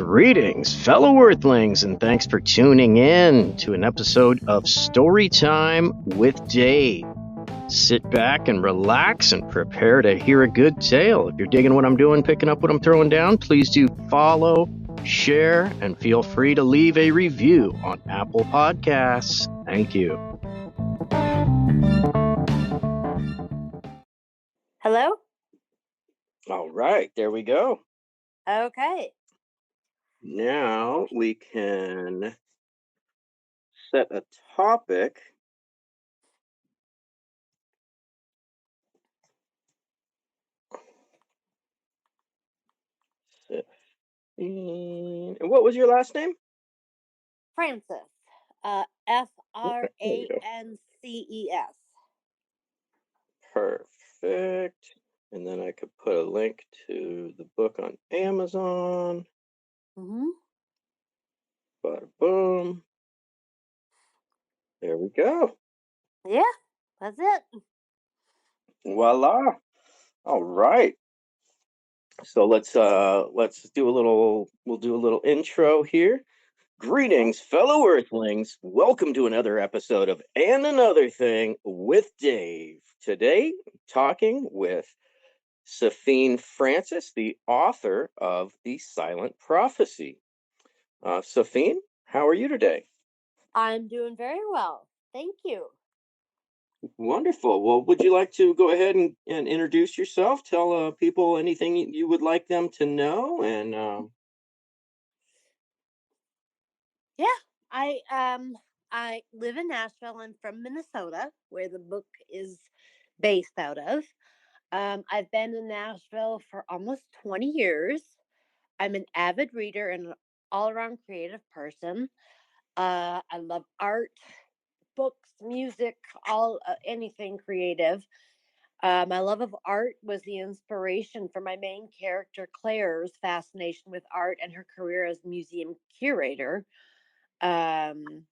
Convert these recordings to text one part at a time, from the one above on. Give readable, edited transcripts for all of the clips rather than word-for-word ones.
Greetings, fellow Earthlings, and thanks for tuning in to an episode of Storytime with Dave. Sit back and relax and prepare to hear a good tale. If you're digging what I'm doing, picking up what I'm throwing down, please do follow, share, and feel free to leave a review on Apple Podcasts. Thank you. Hello? All right, there we go. Okay. Now we can set a topic. And what was your last name? Frances. Frances. Perfect. And then I could put a link to the book on Amazon. Mm-hmm. Bada boom. There we go. Yeah, that's it. Voila. All right. So let's do a little intro here. Greetings, fellow Earthlings. Welcome to another episode of And Another Thing with Dave. Today, talking with Sephine Frances, the author of The Silent Prophecy. Sephine, how are you today? I'm doing very well. Thank you. Wonderful. Well, would you like to go ahead and introduce yourself? Tell people anything you would like them to know, and Yeah, I live in Nashville. I'm from Minnesota, where the book is based out of. I've been in Nashville for almost 20 years. I'm an avid reader and an all-around creative person. I love art, books, music, anything creative. My love of art was the inspiration for my main character Claire's fascination with art and her career as museum curator. And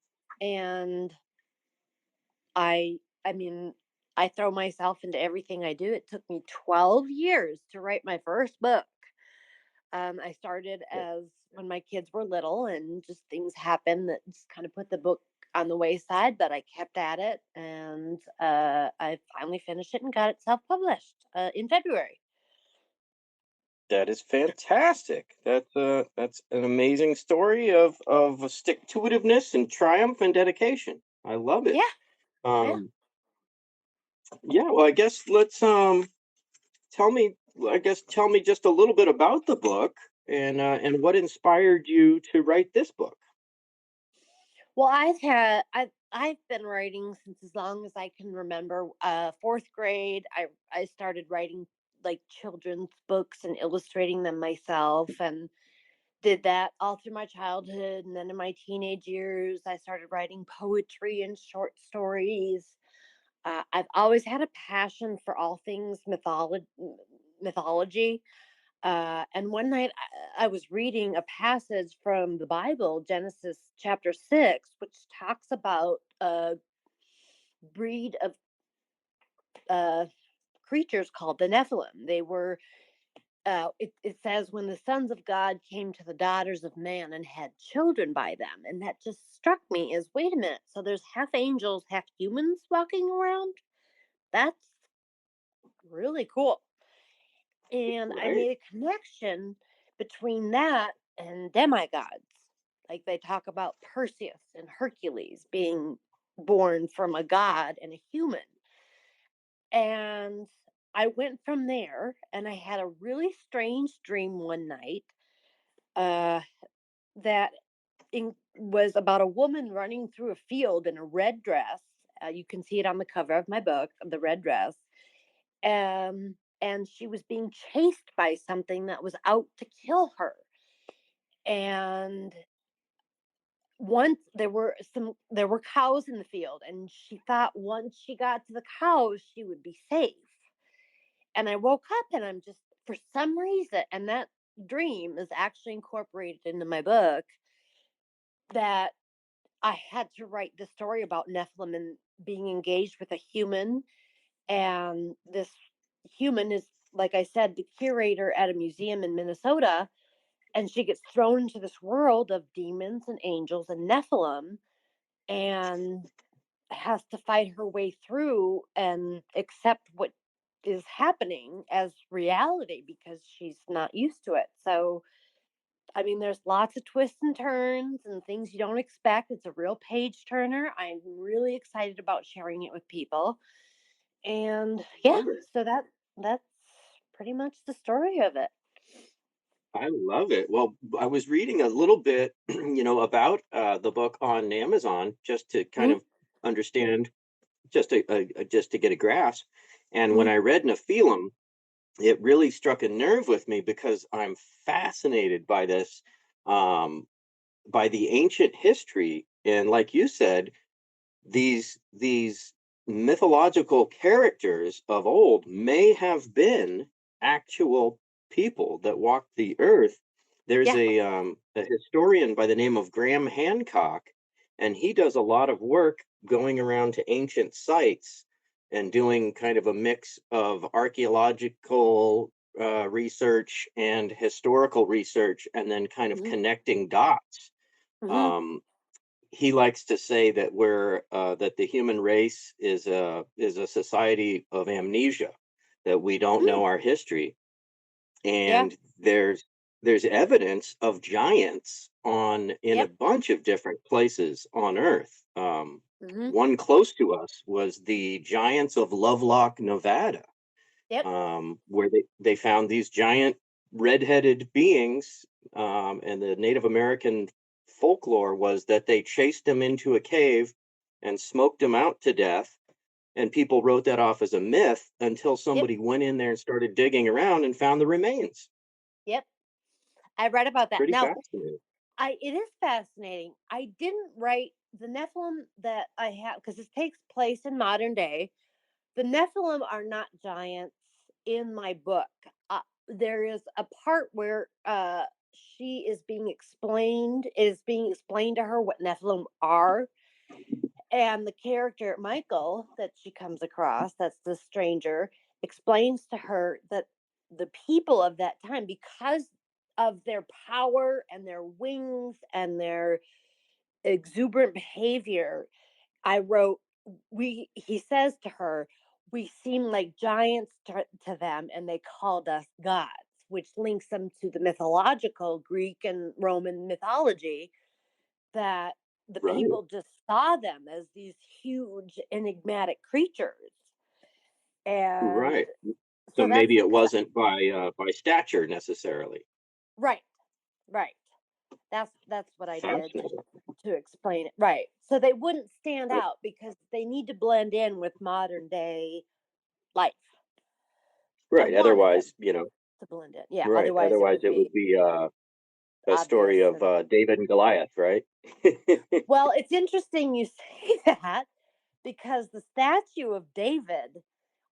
I mean, I throw myself into everything I do. It took me 12 years to write my first book. I started as when my kids were little, and just things happened that just kind of put the book on the wayside, but I kept at it, and I finally finished it and got it self-published in February. that is fantastic. That's an amazing story of stick-to-itiveness and triumph and dedication. I love it. Yeah, yeah. Yeah. Well, I guess let's tell me. Tell me just a little bit about the book and what inspired you to write this book. Well, I've been writing since as long as I can remember. Fourth grade, I started writing like children's books and illustrating them myself, and did that all through my childhood. And then in my teenage years, I started writing poetry and short stories. I've always had a passion for all things mythology. And one night I was reading a passage from the Bible, Genesis chapter 6, which talks about a breed of uh, creatures called the Nephilim. They were, it says, when the sons of God came to the daughters of man and had children by them. And that just struck me as, wait a minute, so there's half angels, half humans walking around? That's really cool. And I Right. made a connection between that and demigods. Like they talk about Perseus and Hercules being born from a god and a human. And I went from there, and I had a really strange dream one night uh, that was about a woman running through a field in a red dress. You can see it on the cover of my book, the red dress. And she was being chased by something that was out to kill her. And once there were cows in the field, and she thought once she got to the cows she would be safe. And I woke up, and I'm just, for some reason, and that dream is actually incorporated into my book, that I had to write the story about Nephilim and being engaged with a human. And this human is, like I said, the curator at a museum in Minnesota. and she gets thrown into this world of demons and angels and Nephilim, and has to fight her way through and accept what is happening as reality because she's not used to it. So, I mean, there's lots of twists and turns and things you don't expect. It's a real page turner. I'm really excited about sharing it with people. And yeah, Love it. so that's pretty much the story of it. I love it. Well, I was reading a little bit, about the book on Amazon just to kind Mm-hmm. of understand, just to get a grasp. And when Mm-hmm. I read Nephilim, it really struck a nerve with me because I'm fascinated by this, um, by the ancient history. And like you said, these mythological characters of old may have been actual people that walked the earth. There's Yeah. a historian by the name of Graham Hancock, and he does a lot of work going around to ancient sites and doing kind of a mix of archaeological research and historical research, and then kind of Mm-hmm. connecting dots. Mm-hmm. Um, he likes to say that that the human race is a society of amnesia, that we don't Mm. know our history, Yeah. and there's evidence of giants on in a Yep. bunch of different places on Earth. Mm-hmm. One close to us was the giants of Lovelock, Nevada, Yep. where they found these giant red-headed beings, and the Native American folklore was that they chased them into a cave and smoked them out to death. And people wrote that off as a myth until Yep. somebody went in there and started digging around and found the remains. Yep. I read about that. Pretty Now, fascinating. I it is fascinating. I didn't write the Nephilim that I have because this takes place in modern day. The Nephilim are not giants in my book. There is a part where she is being explained. It is being explained to her what Nephilim are, and the character Michael that she comes across, that's the stranger, explains to her that the people of that time, because of their power and their wings and their exuberant behavior, I wrote, we he says to her, we seem like giants to them, and they called us gods, which links them to the mythological Greek and Roman mythology, that the Right. people just saw them as these huge enigmatic creatures. And Right. So so that's maybe it because, wasn't by stature necessarily. right, right, that's what I did Fascinating. to explain it, right, so they wouldn't stand Right. out because they need to blend in with modern day life. They Right. wanted them Otherwise, to blend in, yeah, right. otherwise it Otherwise, would it be would be a story obvious. of And David and Goliath, right? well, it's interesting you say that, because the statue of David,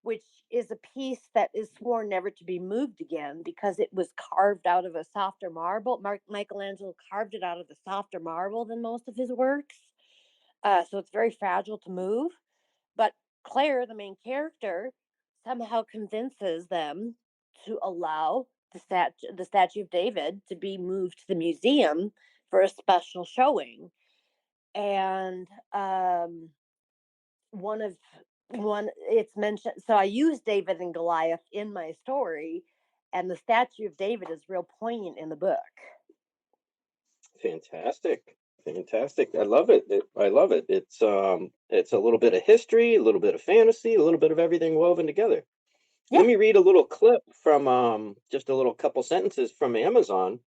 which is a piece that is sworn never to be moved again because it was carved out of a softer marble. Michelangelo carved it out of the softer marble than most of his works. So it's very fragile to move. But Claire, the main character, somehow convinces them to allow the statue of David to be moved to the museum for a special showing. And one of one it's mentioned, so I use David and Goliath in my story, and the statue of David is real poignant in the book. Fantastic. Fantastic. I love it. I love it. It's a little bit of history, a little bit of fantasy, a little bit of everything woven together. Yeah. Let me read a little clip from just a little couple sentences from Amazon.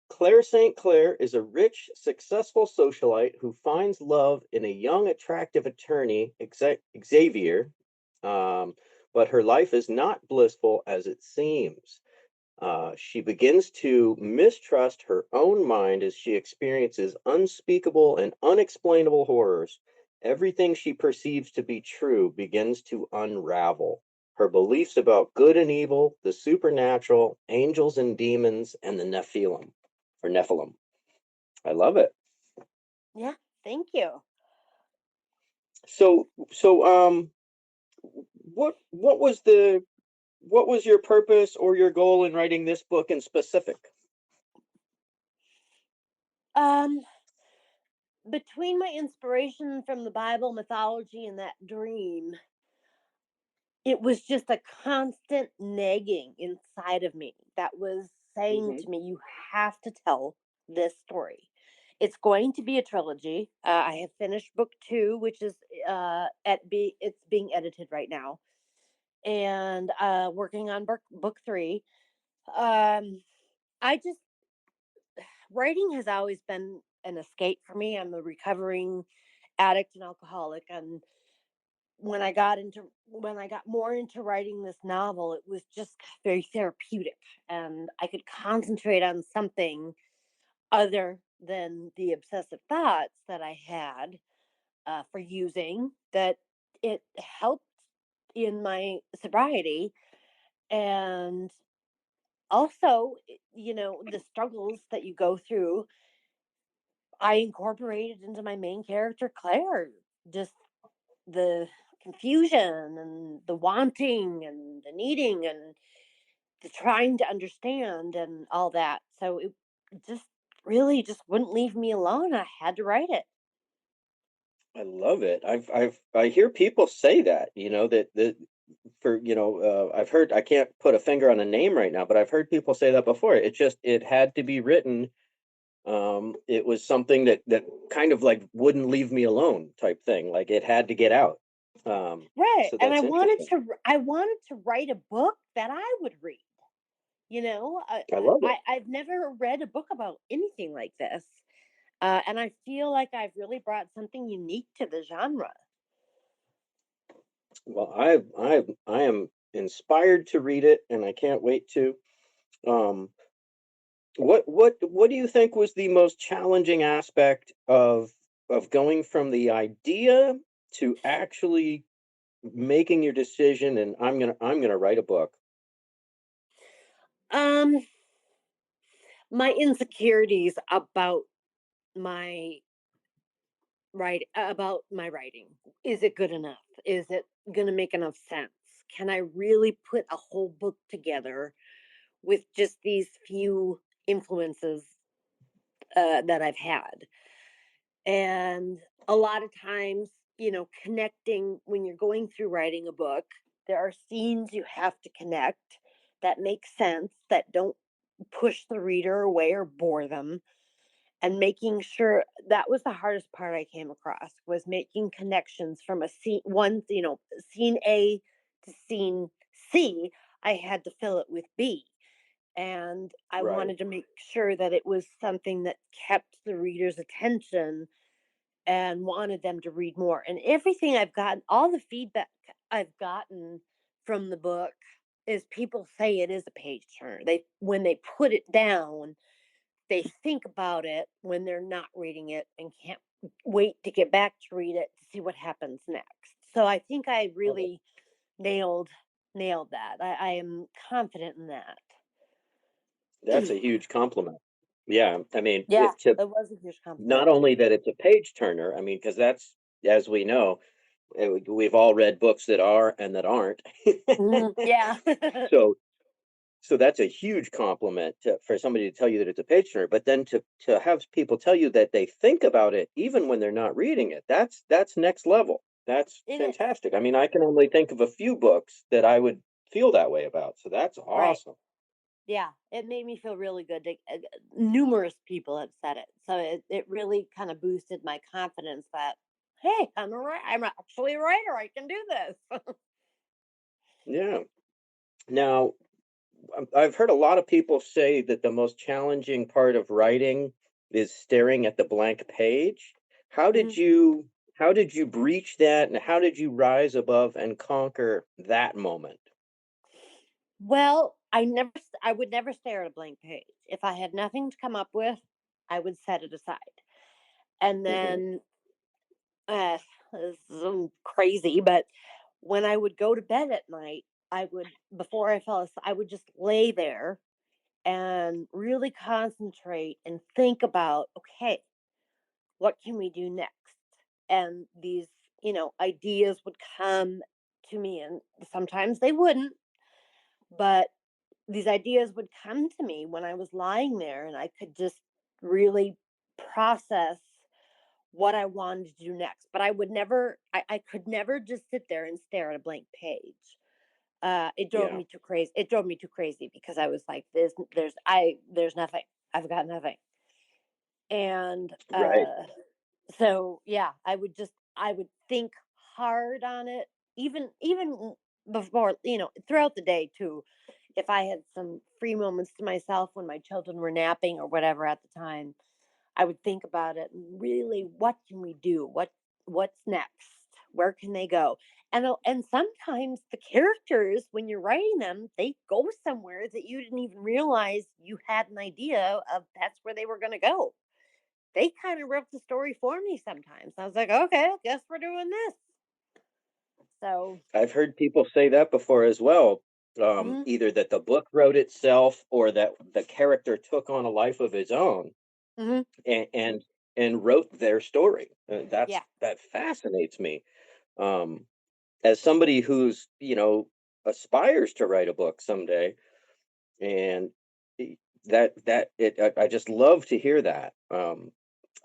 Claire St. Clair is a rich, successful socialite who finds love in a young, attractive attorney, Xavier, um, but her life is not blissful as it seems. She begins to mistrust her own mind as she experiences unspeakable and unexplainable horrors. Everything she perceives to be true begins to unravel. Her beliefs about good and evil, the supernatural, angels and demons, and the Nephilim. I love it. Yeah. Thank you. So, what was your purpose or your goal in writing this book in specific? Um, between my inspiration from the Bible, mythology, and that dream, it was just a constant nagging inside of me that was saying Hmm. to me, "You have to tell this story." It's going to be a trilogy. I have finished book 2, which is it's being edited right now, and working on book 3. Um, I just Writing has always been an escape for me. I'm a recovering addict and alcoholic, and when I got more into writing this novel, it was just very therapeutic, and I could concentrate on something other than the obsessive thoughts that I had for using. That it helped in my sobriety, and also, the struggles that you go through, I incorporated into my main character, Claire. Just the confusion and the wanting and the needing and the trying to understand and all that. So it just really just wouldn't leave me alone. I had to write it. I love it. I hear people say that, that for, I've heard, I can't put a finger on a name right now, but I've heard people say that before. It had to be written. It was something that kind of like wouldn't leave me alone type thing. Like it had to get out. Right. So And that's interesting. I wanted to write a book that I would read. I love it. I've never read a book about anything like this. And I feel like I've really brought something unique to the genre. Well, I am inspired to read it, and I can't wait to. Um, what do you think was the most challenging aspect of going from the idea to actually making your decision and I'm gonna write a book? Um, my insecurities my about my writing. Is it good enough? Is it going to make enough sense? Can I really put a whole book together with just these few influences that I've had? And a lot of times, connecting when you're going through writing a book, there are scenes you have to connect that make sense, that don't push the reader away or bore them, and making sure that was the hardest part I came across, was making connections from a scene A to scene C. I had to fill it with B, and I Right. wanted to make sure that it was something that kept the reader's attention and wanted them to read more. And everything I've gotten, all the feedback I've gotten from the book, is people say it is a page turner. They When they put it down, they think about it when they're not reading it and can't wait to get back to read it to see what happens next. So I think I Oh, really nailed nailed that. I am confident in that. that's a huge compliment. Yeah, I mean, Yeah, it was a huge compliment. not only that it's a page turner, I mean, because that's, as we know, we've all read books that are and that aren't. Mhm, yeah. So so that's a huge compliment for somebody to tell you that it's a page turner, but then to have people tell you that they think about it even when they're not reading it, that's next level. That's It is. fantastic. I mean, I can only think of a few books that I would feel that way about. So that's Right. awesome. Yeah, it made me feel really good. Numerous people have said it, so it really kind of boosted my confidence that, hey, I'm actually a writer. I can do this. Yeah. Now, I've heard a lot of people say that the most challenging part of writing is staring at the blank page. How did Mhm. you how did you breach that and how did you rise above and conquer that moment? Well, I would never stare at a blank page. If I had nothing to come up with, I would set it aside. And Mhm. then, uh, this is crazy, but when I would go to bed at night, before I fell asleep, I would just lay there and really concentrate and think about, okay, what can we do next? And these, ideas would come to me, and sometimes they wouldn't, but these ideas would come to me when I was lying there, and I could just really process what I wanted to do next. But I could never just sit there and stare at a blank page. It drove Yeah. me too crazy. It drove me too crazy because I was like, there's nothing. I've got nothing. And Right. so yeah, I would think hard on it, even before, throughout the day too. If I had some free moments to myself when my children were napping or whatever at the time, I would think about it and really, what can we do? What's next? Where can they go? And sometimes the characters, when you're writing them, they go somewhere that you didn't even realize you had an idea of that's where they were going to go. They kind of wrote the story for me sometimes. I was like, okay, I guess we're doing this. So, I've heard people say that before as well. mhm, Either that the book wrote itself or that the character took on a life of his own mhm, and and wrote their story. yeah, That fascinates me. Um, as somebody who's, aspires to write a book someday, and e- I just love to hear that.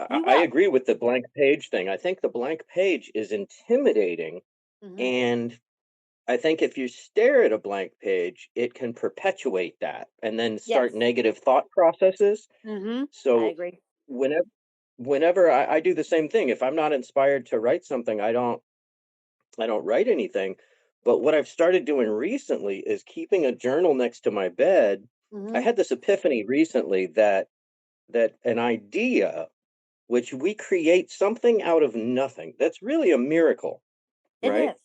you I will. agree with the blank page thing. I think the blank page is intimidating, Mhm, and I think if you stare at a blank page, it can perpetuate that and then yes. start negative thought processes. Mhm, I So agree. whenever I do the same thing. If I'm not inspired to write something, I don't write anything. But what I've started doing recently is keeping a journal next to my bed. I Mhm, had this epiphany recently that an idea, which we create something out of nothing, that's really a miracle, it right? is.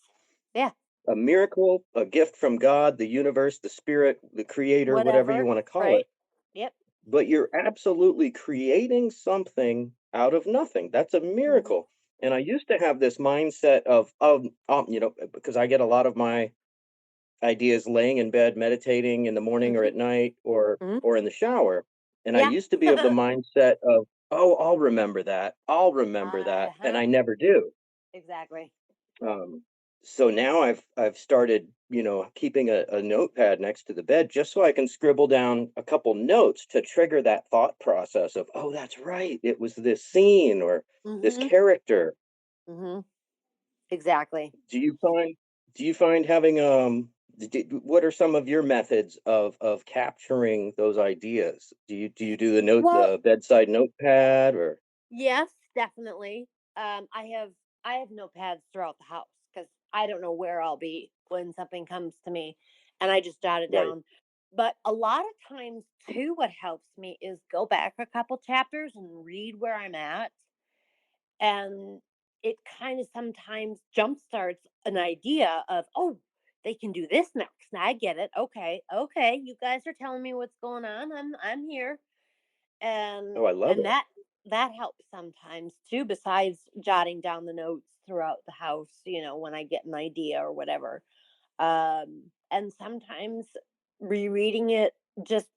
Yeah, A miracle, a gift from God, the universe, the spirit, the creator, whatever you whatever, want to call right? it. Yep. But you're absolutely creating something out of nothing. That's a Mhm, miracle. And I used to have this mindset because I get a lot of my ideas laying in bed, meditating in the morning or mhm, at night mhm. or in the shower. And I Yeah. used to be of the mindset of, oh, I'll remember that. I'll remember that. And Uh-huh, I never do. exactly. Um, so now I've started, keeping a notepad next to the bed just so I can scribble down a couple notes to trigger that thought process of, oh, that's right. It was this scene or this Mhm, character. mhm, exactly. Do you find do you find having what are some of your methods of capturing those ideas? Do the Well, bedside notepad or yes, definitely. I have notepads throughout the house because I don't know where I'll be when something comes to me, and I just jot it right? down. But a lot of times too, what helps me is go back a couple chapters and read where I'm at, and it kind of sometimes jumpstarts an idea of, oh, they can do this next. Now I get it. Okay, okay, you guys are telling me what's going on. I'm here. and Oh, I love and it. that helps sometimes too, besides jotting down the notes throughout the house, when I get an idea or whatever. And sometimes rereading it, just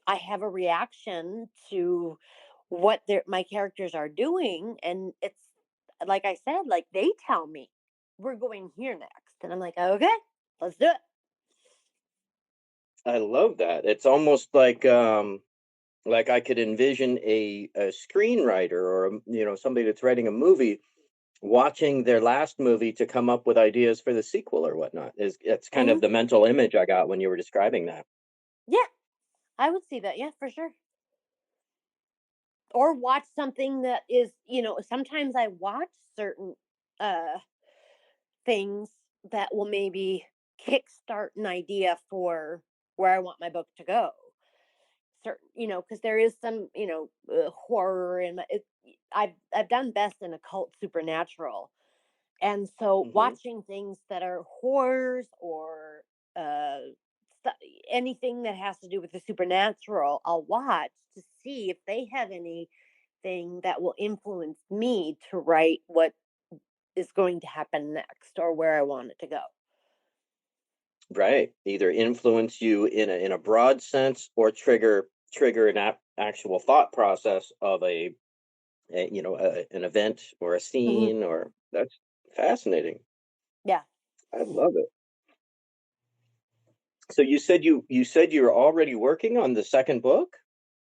I have a reaction to what my characters are doing, and it's like I said, like they tell me we're going here next, and I'm like, okay, let's do it. I love that. It's almost like I could envision a screenwriter or somebody that's writing a movie watching their last movie to come up with ideas for the sequel or whatnot. Is It's kind of Hmm. the mental image I got when you were describing that. Yeah, I would see that. Yeah, for sure. Or watch something that is, sometimes I watch certain uh things that will maybe kickstart an idea for where I want my book to go. Certain, because there is some, horror, and I've done best in occult supernatural. And so Hmm. watching things that are horrors or uh anything that has to do with the supernatural, I'll watch to see if they have anything that will influence me to write what is going to happen next or where I want it to go. Right. Either influence you in a broad sense or trigger an actual thought process of an event or a Hmm. scene or that's fascinating. Yeah. I love it. So you said you're already working on the second book?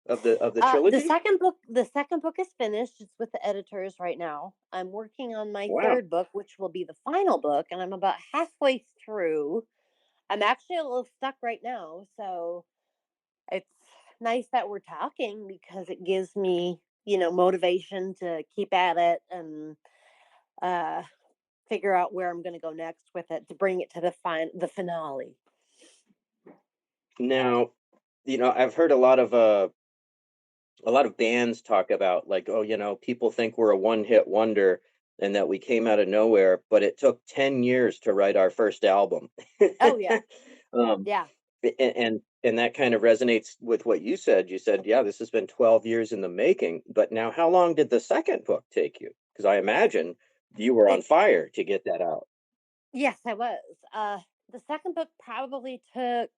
of the The trilogy? second book is finished. It's with the editors right now. I'm working on my Wow. third book, which will be the final book, and I'm about halfway through. I'm actually a little stuck right now, so it's nice that we're talking because it gives me, motivation to keep at it and uh figure out where I'm going to go next with it to bring it to the finale. Now, I've heard a lot of bands talk about like, oh, people think we're a one-hit wonder and that we came out of nowhere, but it took 10 years to write our first album. Oh yeah. um, Yeah. and that kind of resonates with what you said. You said, yeah, this has been 12 years in the making, but now how long did the second book take you? Because I imagine you were on It fire to get that out. Yes, I was. The second book probably took,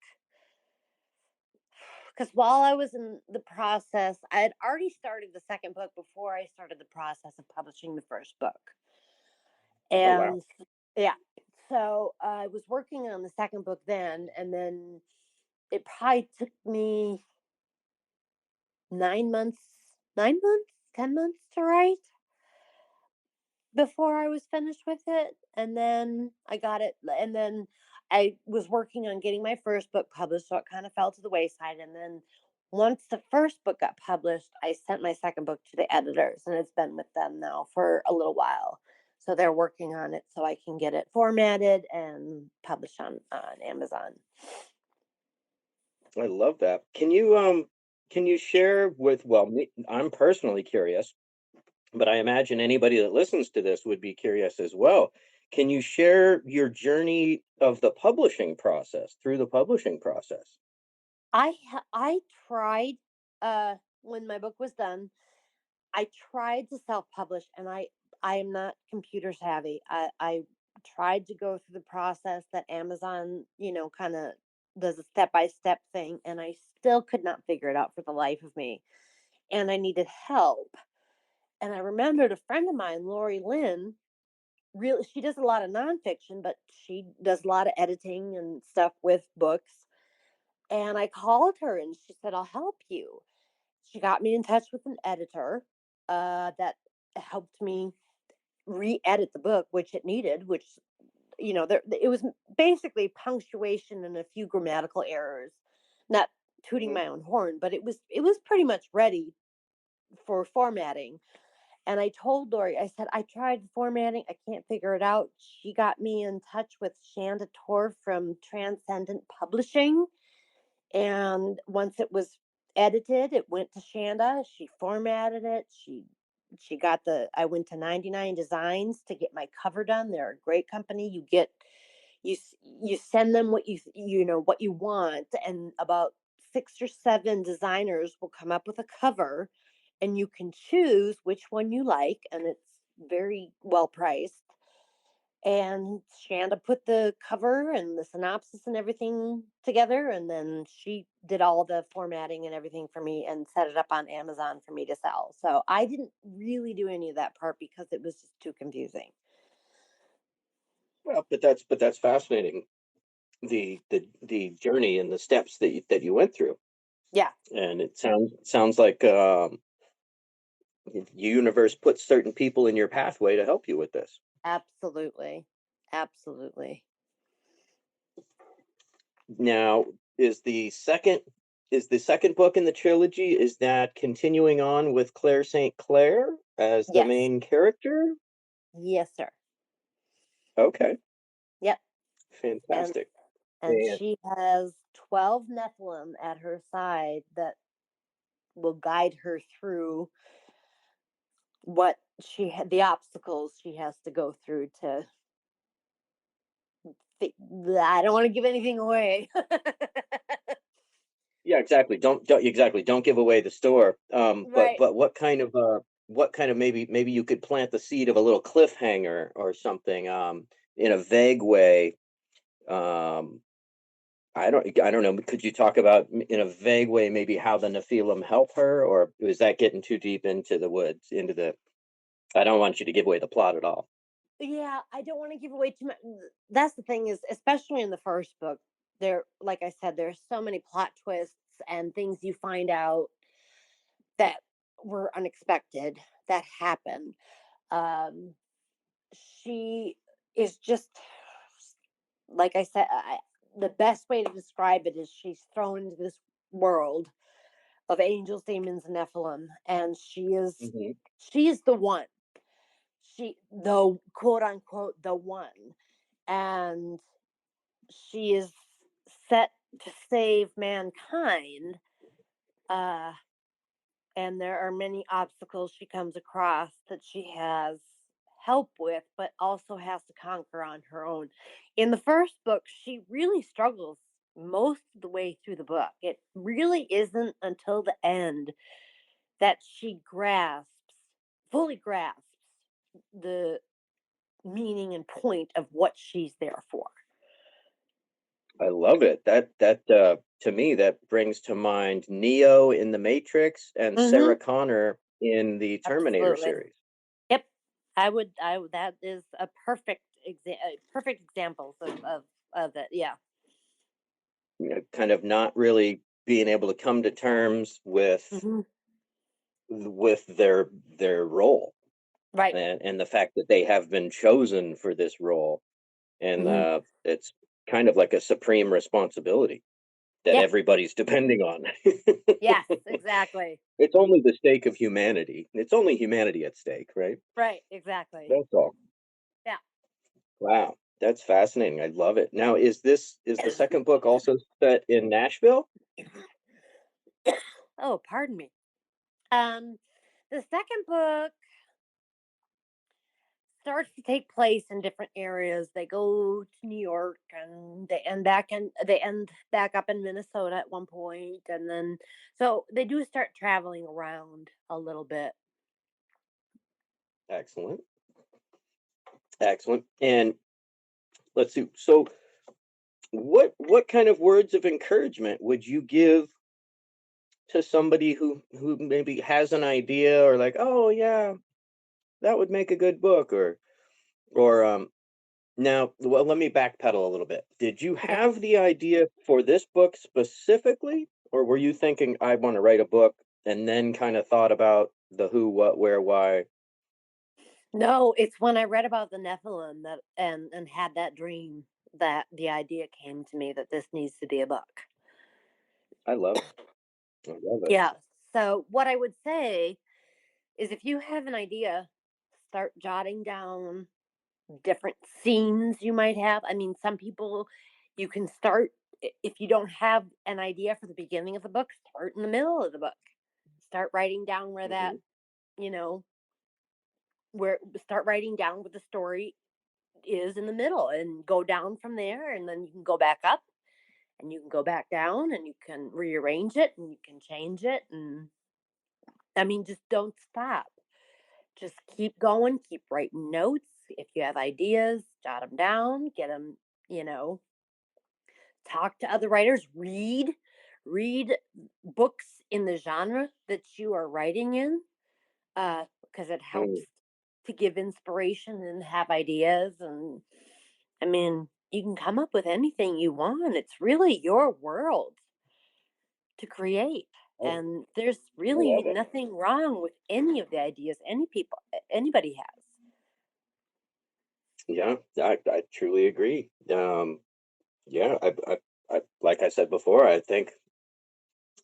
because while I was in the process, I had already started the second book before I started the process of publishing the first book. Oh, wow. And yeah, so I was working on the second book then, and then it probably took me 9 months, 9 months, 10 months to write before I was finished with it. And then I got it. And then I was working on getting my first book published. So it kind of fell to the wayside. And then once the first book got published, I sent my second book to the editors, and it's been with them now for a little while. So they're working on it so I can get it formatted and published on Amazon. I love that. Can you share with, well, me, I'm personally curious, but I imagine anybody that listens to this would be curious as well. Can you share your journey of the publishing process through the publishing process? I tried, when my book was done, I tried to self-publish, and I am not computer savvy. I tried to go through the process that Amazon, kind of does a step-by-step thing, and I still could not figure it out for the life of me. And I needed help. And I remembered a friend of mine, Lori Lynn, really she does a lot of nonfiction, but she does a lot of editing and stuff with books. And I called her and she said, "I'll help you." She got me in touch with an editor that helped me re-edit the book, which it needed. Which there it was basically punctuation and a few grammatical errors. Not tooting Mhm. my own horn, but it was pretty much ready for formatting. And I told Lori, I said, "I tried formatting, I can't figure it out." She got me in touch with Shanda Tor from Transcendent Publishing, and once it was edited, it went to Shanda. She formatted it. She got the I went to 99 Designs to get my cover done. They're a great company. You send them what you want, and about 6 or 7 designers will come up with a cover, and you can choose which one you like, and it's very well priced. And Shanda put the cover and the synopsis and everything together, and then she did all the formatting and everything for me and set it up on Amazon for me to sell. So I didn't really do any of that part because it was just too confusing. Well, but that's fascinating. The journey and the steps that you went through, Yeah, and it sounds like the universe puts certain people in your pathway to help you with this. absolutely. Absolutely. Now, is the second is the second book in the trilogy, is that continuing on with Claire St. Clair as the Yes. main character? Yes, sir. Okay, Yep. And fantastic. and And she has 12 Nephilim at her side that will guide her through the obstacles she has to go through to I don't want to give anything away. yeah, exactly. Don't give away the store. But Right. what kind of maybe you could plant the seed of a little cliffhanger or something in a vague way. Um, I don't know. Could you talk about in a vague way maybe how the Nephilim help her, or is that getting too deep into the woods? Into the I don't want you to give away the plot at all. Yeah, I don't want to give away too much. That's the thing is, especially in the first book, like I said, there's so many plot twists and things you find out. that were unexpected that happen. Um, she is just like I said. The best way to describe it is she's thrown into this world of angels, demons, and Nephilim, and Hmm. she is the one. She the quote unquote the one, and she is set to save mankind. Uh, and there are many obstacles she comes across that she has help with, but also has to conquer on her own. In the first book, she really struggles most of the way through the book. It really isn't until the end that she fully grasps the meaning and point of what she's there for. I love it. To me, that brings to mind Neo in the Matrix and Hmm. Sarah Connor in the Terminator Absolutely. series. Yep. That is a perfect examples of it. Yeah. You know, kind of not really being able to come to terms Hmm. with their role, Right. and the fact that they have been chosen for this role, and Hmm. it's kind of like a supreme responsibility that Yeah. everybody's depending on. Yes. Exactly. It's only the stake of humanity. It's only humanity at stake, right? Right. Exactly. That's all. Yeah. Wow, that's fascinating. I love it. Now, is the second book also set in Nashville? Oh, pardon me. Um, the second book starts to take place in different areas. They go to New York and they end back up in Minnesota at one point, and then so they do start traveling around a little bit. Excellent, excellent. And let's see. So, what kind of words of encouragement would you give to somebody who maybe has an idea, or like, oh yeah, that would make a good book, or now, well, let me backpedal a little bit. Did you Okay. have the idea for this book specifically, or were you thinking I want to write a book and then kind of thought about the who, what, where, why? No, it's when I read about the Nephilim that and had that dream that the idea came to me that this needs to be a book. I love it. I love it. Yeah. So what I would say is if you have an idea, start jotting down different scenes you might have. I mean, some people you can start if you don't have an idea for the beginning of the book, start in the middle of the book. Start writing down where Hmm. you know, where start writing down what the story is in the middle and go down from there and then you can go back up and you can go back down and you can rearrange it and you can change it and I mean just don't stop. Just keep going, keep writing notes. If you have ideas, jot them down, get them, you know, talk to other writers, read books in the genre that you are writing in, because it helps to give inspiration and have ideas. And I mean, you can come up with anything you want. It's really your world to create. Oh, And there's I really love it. nothing wrong with any of the ideas anybody has. Yeah, I truly agree. Yeah, like I said before, I think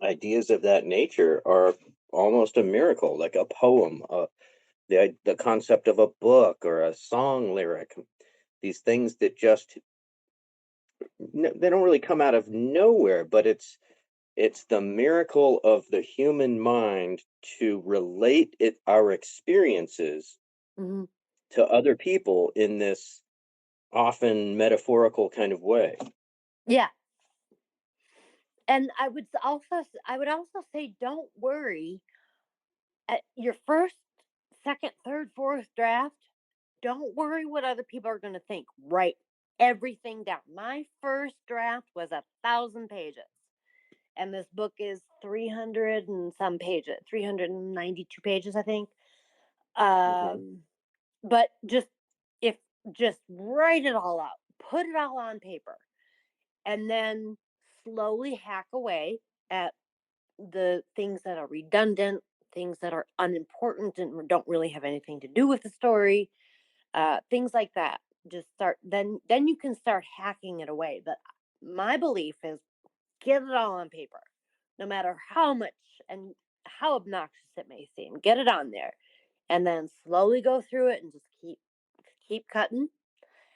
ideas of that nature are almost a miracle, like a poem, the concept of a book or a song lyric. These things that just they don't really come out of nowhere, but it's the miracle of the human mind to relate our experiences Mhm. to other people in this often metaphorical kind of way. Yeah. And I would also say don't worry at your first, second, third, fourth draft. Don't worry what other people are going to think. Write everything down. My first draft was 1,000 pages, and this book is 300 and some pages, 392 pages, I think. Hmm. Um, but if just write it all out, put it all on paper, and then slowly hack away at the things that are redundant, things that are unimportant and don't really have anything to do with the story, things like that. Just start then you can start hacking it away. But my belief is get it all on paper, no matter how much and how obnoxious it may seem. Get it on there, and then slowly go through it and just keep cutting.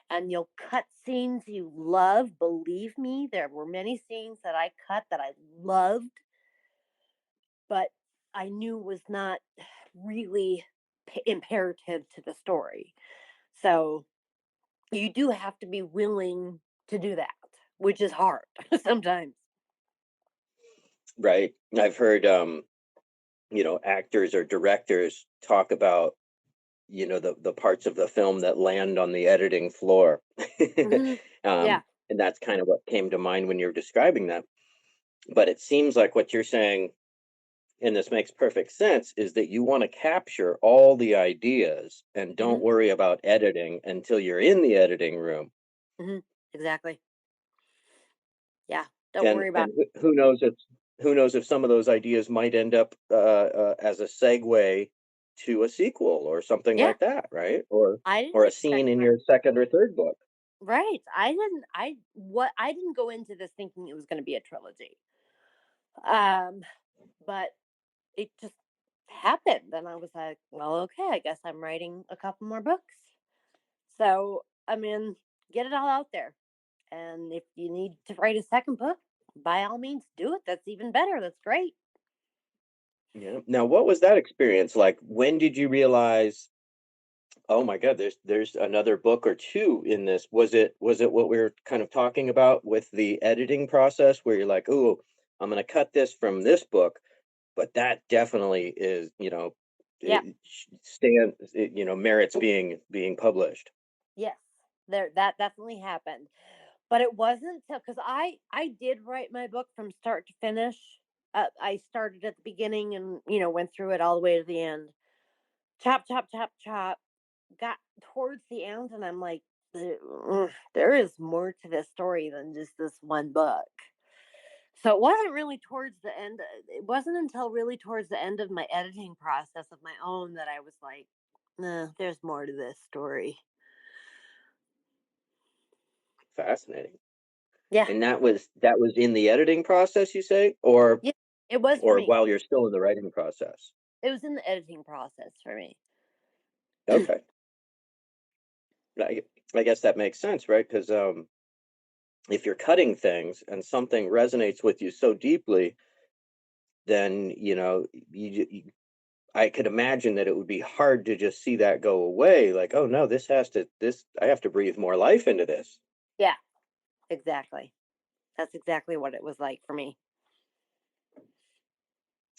And you'll cut scenes you love. Believe me, there were many scenes that I cut that I loved, but I knew was not really imperative to the story. So you do have to be willing to do that, which is hard sometimes. Right. I've heard actors or directors talk about, the parts of the film that land on the editing floor. Hmm. um Yeah. and that's kind of what came to mind when you're describing that. But it seems like what you're saying, and this makes perfect sense, is that you want to capture all the ideas and don't Hmm. worry about editing until you're in the editing room. Hmm. Exactly. Yeah. Don't and worry about. and who knows if some of those ideas might end up as a segue to a sequel or something Yeah. like that, right? or I didn't or a expect scene in my. your second or third book. Right. I didn't go into this thinking it was going to be a trilogy. Um, but it just happened, and I was like, well, okay, I guess I'm writing a couple more books. So, I mean, get it all out there. And if you need to write a second book, by all means do it. That's even better. That's great. Yeah. Now, what was that experience like? When did you realize, oh my God, there's another book or two in this? Was it what we were kind of talking about with the editing process, where you're like, oh, I'm going to cut this from this book, but that definitely is, Yeah. merits being published. Yes. There that definitely happened. But it wasn't till because I did write my book from start to finish. I started at the beginning and went through it all the way to the end. Chop, chop, chop, chop. Got towards the end, and I'm like, there is more to this story than just this one book. So it wasn't really towards the end. It wasn't until really towards the end of my editing process of my own that I was like, nah, there's more to this story. Fascinating. Yeah. And that was in the editing process, you say, or Yeah. It was for or me. while you're still in the writing process? It was in the editing process for me. Okay. I, I guess that makes sense, right? Because if you're cutting things and something resonates with you so deeply, then I could imagine that it would be hard to just see that go away. Like, oh no, this I have to breathe more life into this. Yeah, exactly. That's exactly what it was like for me.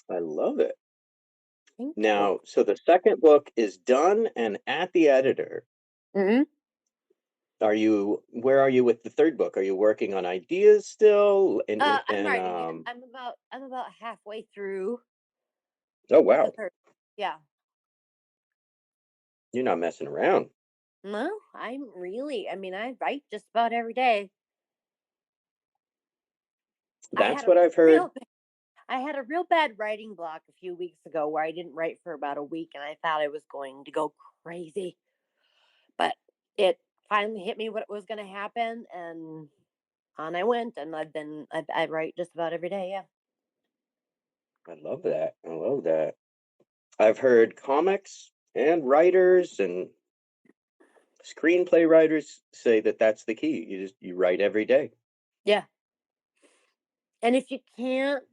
I love it. Thank you. Now, so the second book is done and at the editor. Hmm. Where are you with the third book? Are you working on ideas still? I'm writing it. I'm about halfway through Oh the wow, third. Yeah. you're not messing around. No, I'm really. I mean, I write just about every day. I That's had a what I've heard. real I had a real bad writing block a few weeks ago where I didn't write for about a week, and I thought I was going to go crazy. But it finally hit me what was going to happen, and on I went. And I write just about every day. Yeah. I love that. I love that. I've heard comics and writers and screenplay writers say that that's the key. You write every day. Yeah. And if you can't,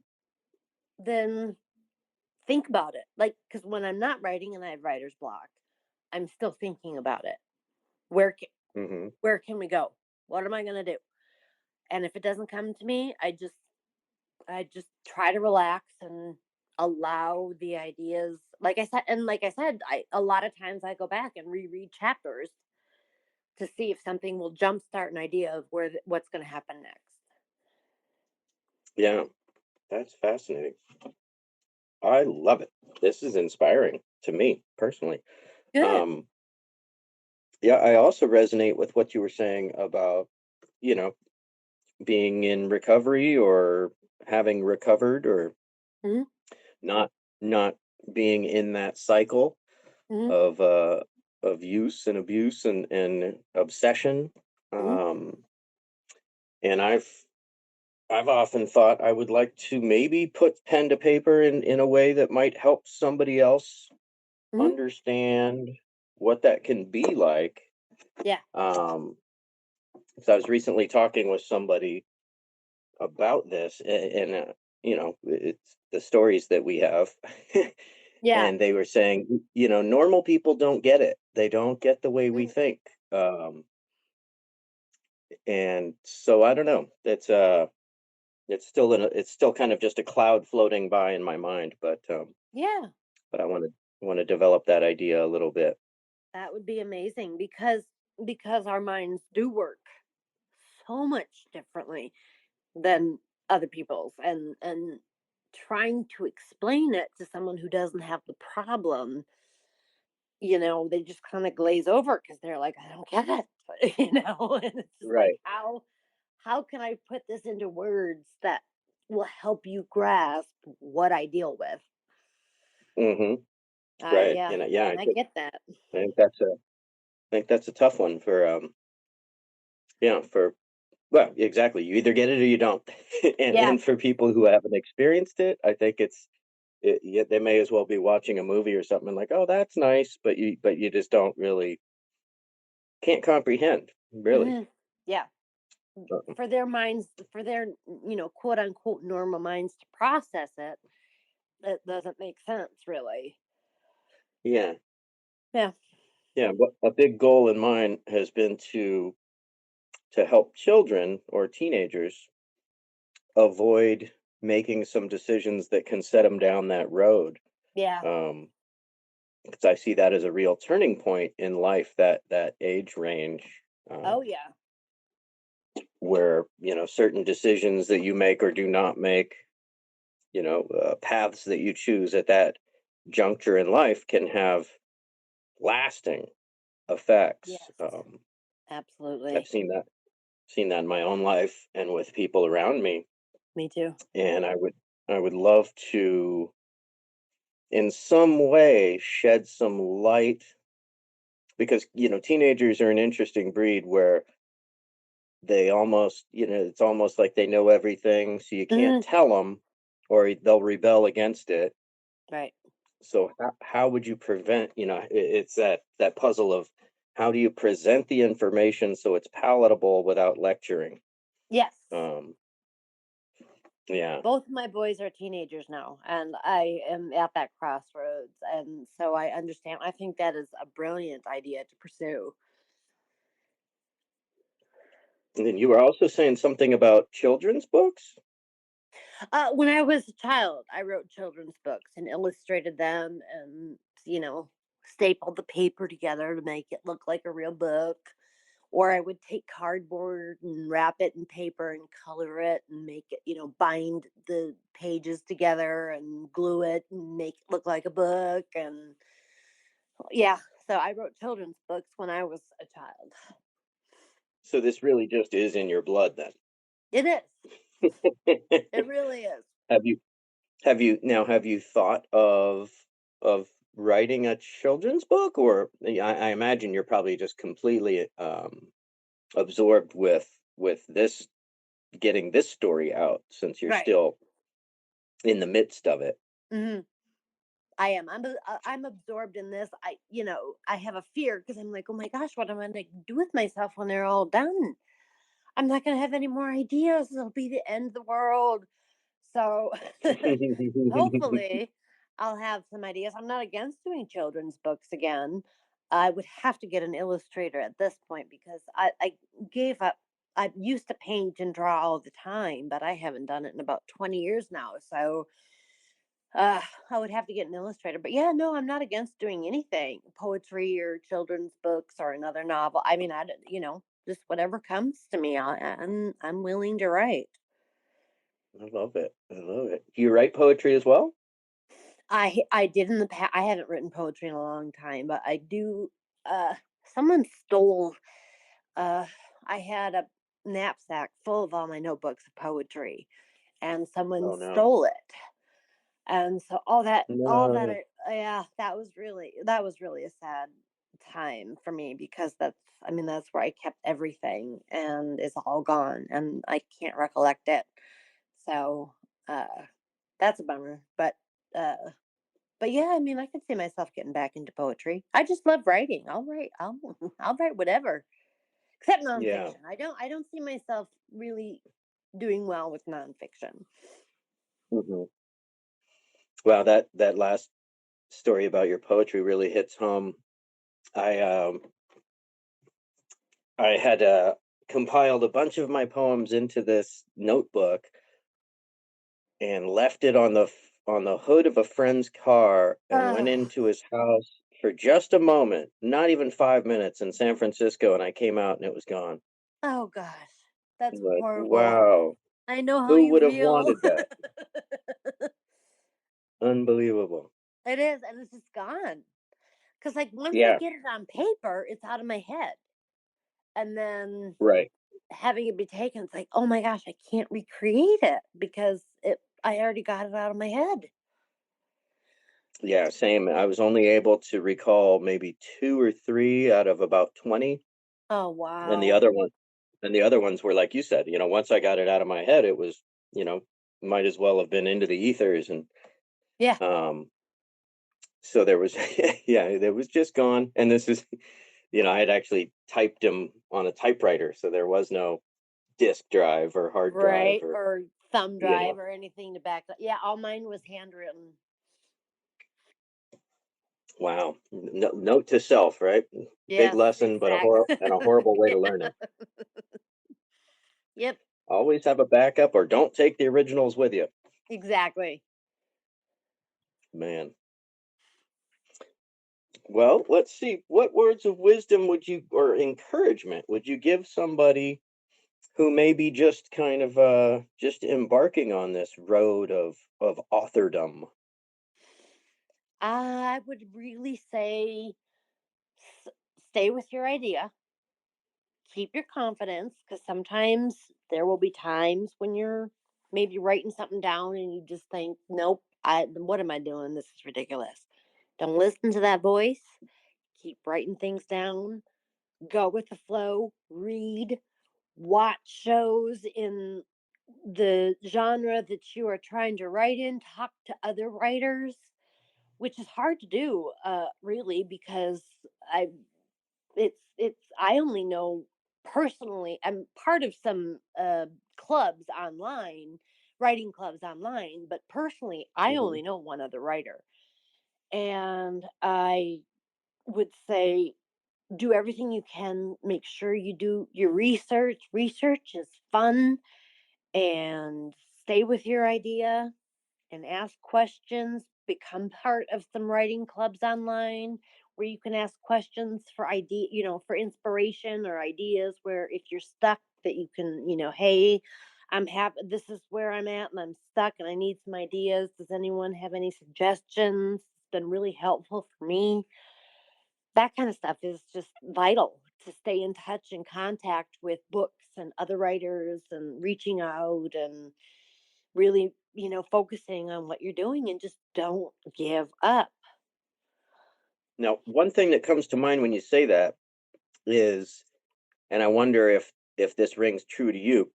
then think about it. Like, because when I'm not writing and I have writer's block, I'm still thinking about it. Where Hmm. where can we go? What am I going to do? And if it doesn't come to me, I just try to relax and allow the ideas. Like I said, I a lot of times I go back and reread chapters to see if something will jumpstart an idea of what's going to happen next. Yeah, that's fascinating. I love it. This is inspiring to me personally. Good. Um, yeah, I also resonate with what you were saying about, you know, being in recovery or having recovered or Hmm. not not being in that cycle Mhm. of use and abuse and obsession. Mhm. Um, and I've often thought I would like to maybe put pen to paper in a way that might help somebody else Mhm. understand what that can be like. Yeah. Um, so I was recently talking with somebody about this, and it's the stories that we have, Yeah. and they were saying, normal people don't get it. They don't get the way we Mm. think. And so I don't know. It's still kind of just a cloud floating by in my mind, Yeah. but I want to develop that idea a little bit. That would be amazing because our minds do work so much differently than other people's, and trying to explain it to someone who doesn't have the problem, they just kind of glaze over because they're like, I don't get it. And it's just like, Right. how can I put this into words that will help you grasp what I deal with? Hmm. Right. Yeah, And yeah, and I get that. I think I think that's a tough one for for well, exactly. You either get it or you don't. Yeah. And for people who haven't experienced it, I think yeah, they may as well be watching a movie or something and like, oh, that's nice, but you just don't really can't comprehend, really. Hmm. Yeah. Uh, For their minds, for their, quote unquote normal minds to process it, it doesn't make sense, really. yeah, Yeah. yeah. But a big goal in mine has been to help children or teenagers avoid making some decisions that can set them down that road. Yeah. Um, because I see that as a real turning point in life, that age range, Oh, um, yeah. where certain decisions that you make or do not make, paths that you choose at that juncture in life can have lasting effects. Yes. I've Absolutely. seen that in my own life and with people around me, Me too. and I would love to, in some way, shed some light because teenagers are an interesting breed where they almost it's almost like they know everything, so you can't Hmm. tell them, or they'll rebel against it. Right. So how would you prevent, it's that puzzle of how do you present the information so it's palatable without lecturing? Yes. um yeah. Both of my boys are teenagers now, and I am at that crossroads. And so I understand. I think that is a brilliant idea to pursue. And then you were also saying something about children's books. When I was a child, I wrote children's books and illustrated them and, stapled the paper together to make it look like a real book. Or I would take cardboard and wrap it in paper and color it and make it, bind the pages together and glue it and make it look like a book. And yeah, so I wrote children's books when I was a child. So this really just is in your blood then. It is. It really is. have you have you thought of writing a children's book, or I imagine you're probably just completely absorbed with this getting this story out since you're Right. still in the midst of it. Hmm. I am. I'm absorbed in this. I have a fear because I'm like, oh my gosh, what am I going to do with myself when they're all done? I'm not going to have any more ideas. It'll be the end of the world. So hopefully I'll have some ideas. I'm not against doing children's books again. I would have to get an illustrator at this point because I gave up. I used to paint and draw all the time, but I haven't done it in about 20 years now. So I would have to get an illustrator. But yeah, no, I'm not against doing anything, poetry or children's books or another novel. I mean, just whatever comes to me. I'm willing to write. I love it. I love it. Do you write poetry as well? I did in the past. I haven't written poetry in a long time, but I do. Uh, Someone stole. Uh, I had a knapsack full of all my notebooks of poetry, and someone Oh no. stole it. And so all that No. yeah, that was really a sad time for me because that's where I kept everything and it's all gone and I can't recollect it. So, uh that's a bummer, uh but yeah, I could see myself getting back into poetry. I just love writing. I'll write whatever, except Yeah. nonfiction. I don't see myself really doing well with nonfiction. Hmm. Wow, that last story about your poetry really hits home. I I had compiled a bunch of my poems into this notebook and left it on the hood of a friend's car and went Oh, into his house for just a moment, not even 5 minutes in San Francisco, and I came out and it was gone. oh gosh, that's Like, horrible. wow, I know how who you would have feel. wanted that? Unbelievable. It is, and it's just gone. Because like once I Yeah, get it on paper, it's out of my head, and then right. having it be taken, it's like, oh my gosh, I can't recreate it because I already got it out of my head. Yeah, same. I was only able to recall maybe two or three out of about 20, Oh and the wow. other one and the other ones were like you said, once I got it out of my head, it was, might as well have been into the ethers, and Yeah. um so there was yeah, it was just gone. And this is, I had actually typed them on a typewriter, so there was no disk drive or hard drive Right. or Or thumb you drive know. or anything to back up. Yeah, all mine was handwritten. Wow. Note to self, right? Big Yes, lesson, but exactly. a horrible way to learn it. Yep, Always have a backup or don't take the originals with you. exactly. Man. Well, let's see. What words of wisdom would you or encouragement would you give somebody who may be just kind of just embarking on this road of authordom? I would really say stay with your idea, keep your confidence, because sometimes there will be times when you're maybe writing something down and you just think, nope, what am I doing? This is ridiculous. Don't listen to that voice. Keep writing things down. Go with the flow. Read. Watch shows in the genre that you are trying to write in. Talk to other writers, which is hard to do, really, because I I only know personally. I'm part of some clubs online, writing clubs online, but personally, I Hmm. only know one other writer, and I would say do everything you can. Make sure you do your research. Research is fun, and stay with your idea and ask questions. Become part of some writing clubs online where you can ask questions for idea, for inspiration or ideas. Where if you're stuck, that you can, hey, I'm happy. This is where I'm at, and I'm stuck, and I need some ideas. Does anyone have any suggestions? It's been really helpful for me. That kind of stuff is just vital to stay in touch and contact with books and other writers and reaching out and really, focusing on what you're doing and just don't give up. Now, one thing that comes to mind when you say that is, and I wonder if this rings true to you.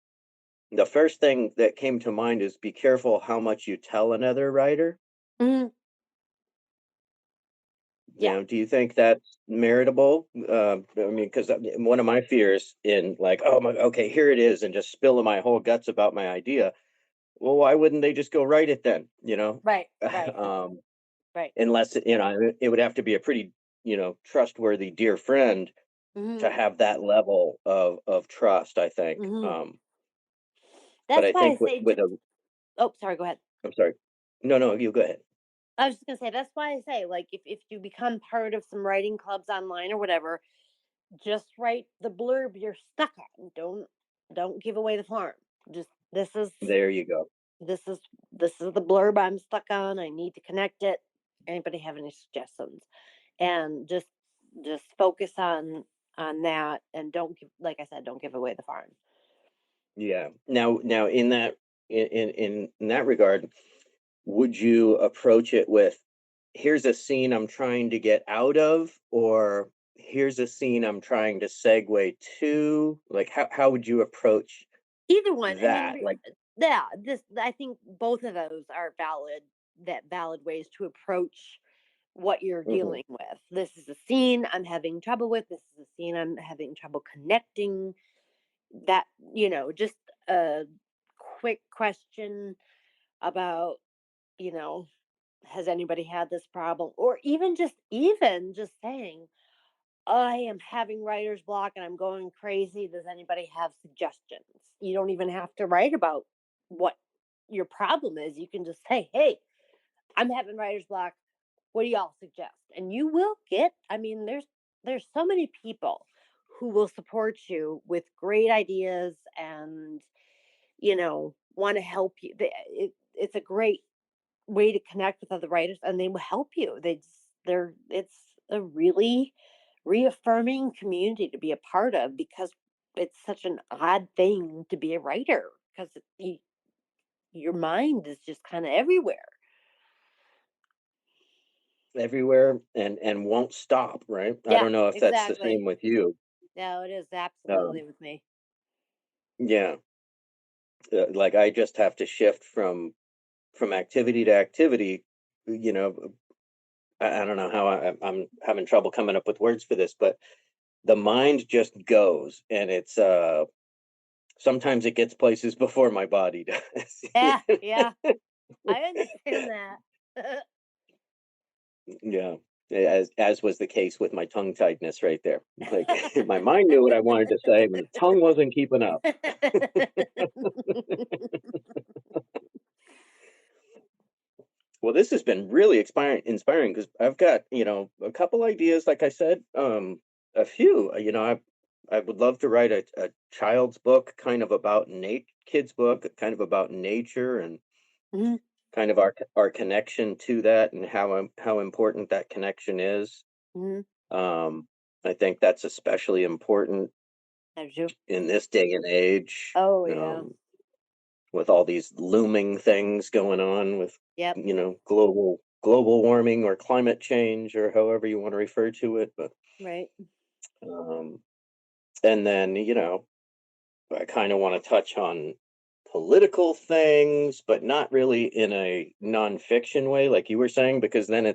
The first thing that came to mind is be careful how much you tell another writer. Mhm. Yeah. Now, do you think that's meritable? I mean, because one of my fears in like, oh my, okay, here it is, and just spilling my whole guts about my idea. Well, why wouldn't they just go write it then? Right. Right. um, Right. unless it would have to be a pretty trustworthy dear friend Hmm. to have that level of trust. I think. Hmm. But That's I why I think say. with a, Oh, sorry. Go ahead. I'm sorry, no, you go ahead. I was just gonna say that's why I say, like, if you become part of some writing clubs online or whatever, just write the blurb you're stuck on. Don't give away the farm. Just There you go. this is this is the blurb I'm stuck on. I need to connect it. Anybody have any suggestions? And just focus on that and don't give, like I said, don't give away the farm. Yeah. Now, in that in that regard, would you approach it with here's a scene I'm trying to get out of, or here's a scene I'm trying to segue to? Like, how would you approach Either one. I mean, that? Like, yeah, this I think both of those are valid ways to approach what you're mhm, dealing with. This is a scene I'm having trouble with. This is a scene I'm having trouble connecting. That, just a quick question about, you know, has anybody had this problem? Or even just saying, I am having writer's block and I'm going crazy. Does anybody have suggestions? You don't even have to write about what your problem is. You can just say, hey, I'm having writer's block. What do y'all suggest? And you will get, I mean, there's so many people who will support you with great ideas and, want to help you. It's a great way to connect with other writers, and they will help you. It's a really reaffirming community to be a part of, because it's such an odd thing to be a writer, because your mind is just kind of everywhere. everywhere and won't stop, right? I Yeah, don't know if that's the exactly. same with you. No, it is absolutely Um, with me. yeah, like I just have to shift from activity to activity. You know, I don't know how I'm having trouble coming up with words for this, but the mind just goes, and it's sometimes it gets places before my body does. Yeah, yeah, I understand that. Yeah, as was the case with my tongue tightness right there. Like my mind knew what I wanted to say, but the tongue wasn't keeping up. Well, this has been really inspiring because I've got, a couple ideas, like I said, a few, I would love to write a child's book, kind of about kids book, kind of about nature and Mhm, kind of our connection to that and how important that connection is. mhm. Um, I think that's especially important How'd you? in this day and age. Oh yeah. Um, with all these looming things going on with Yep. global warming or climate change or however you want to refer to it. But Right. um and then I kind of want to touch on political things, but not really in a nonfiction way like you were saying, because then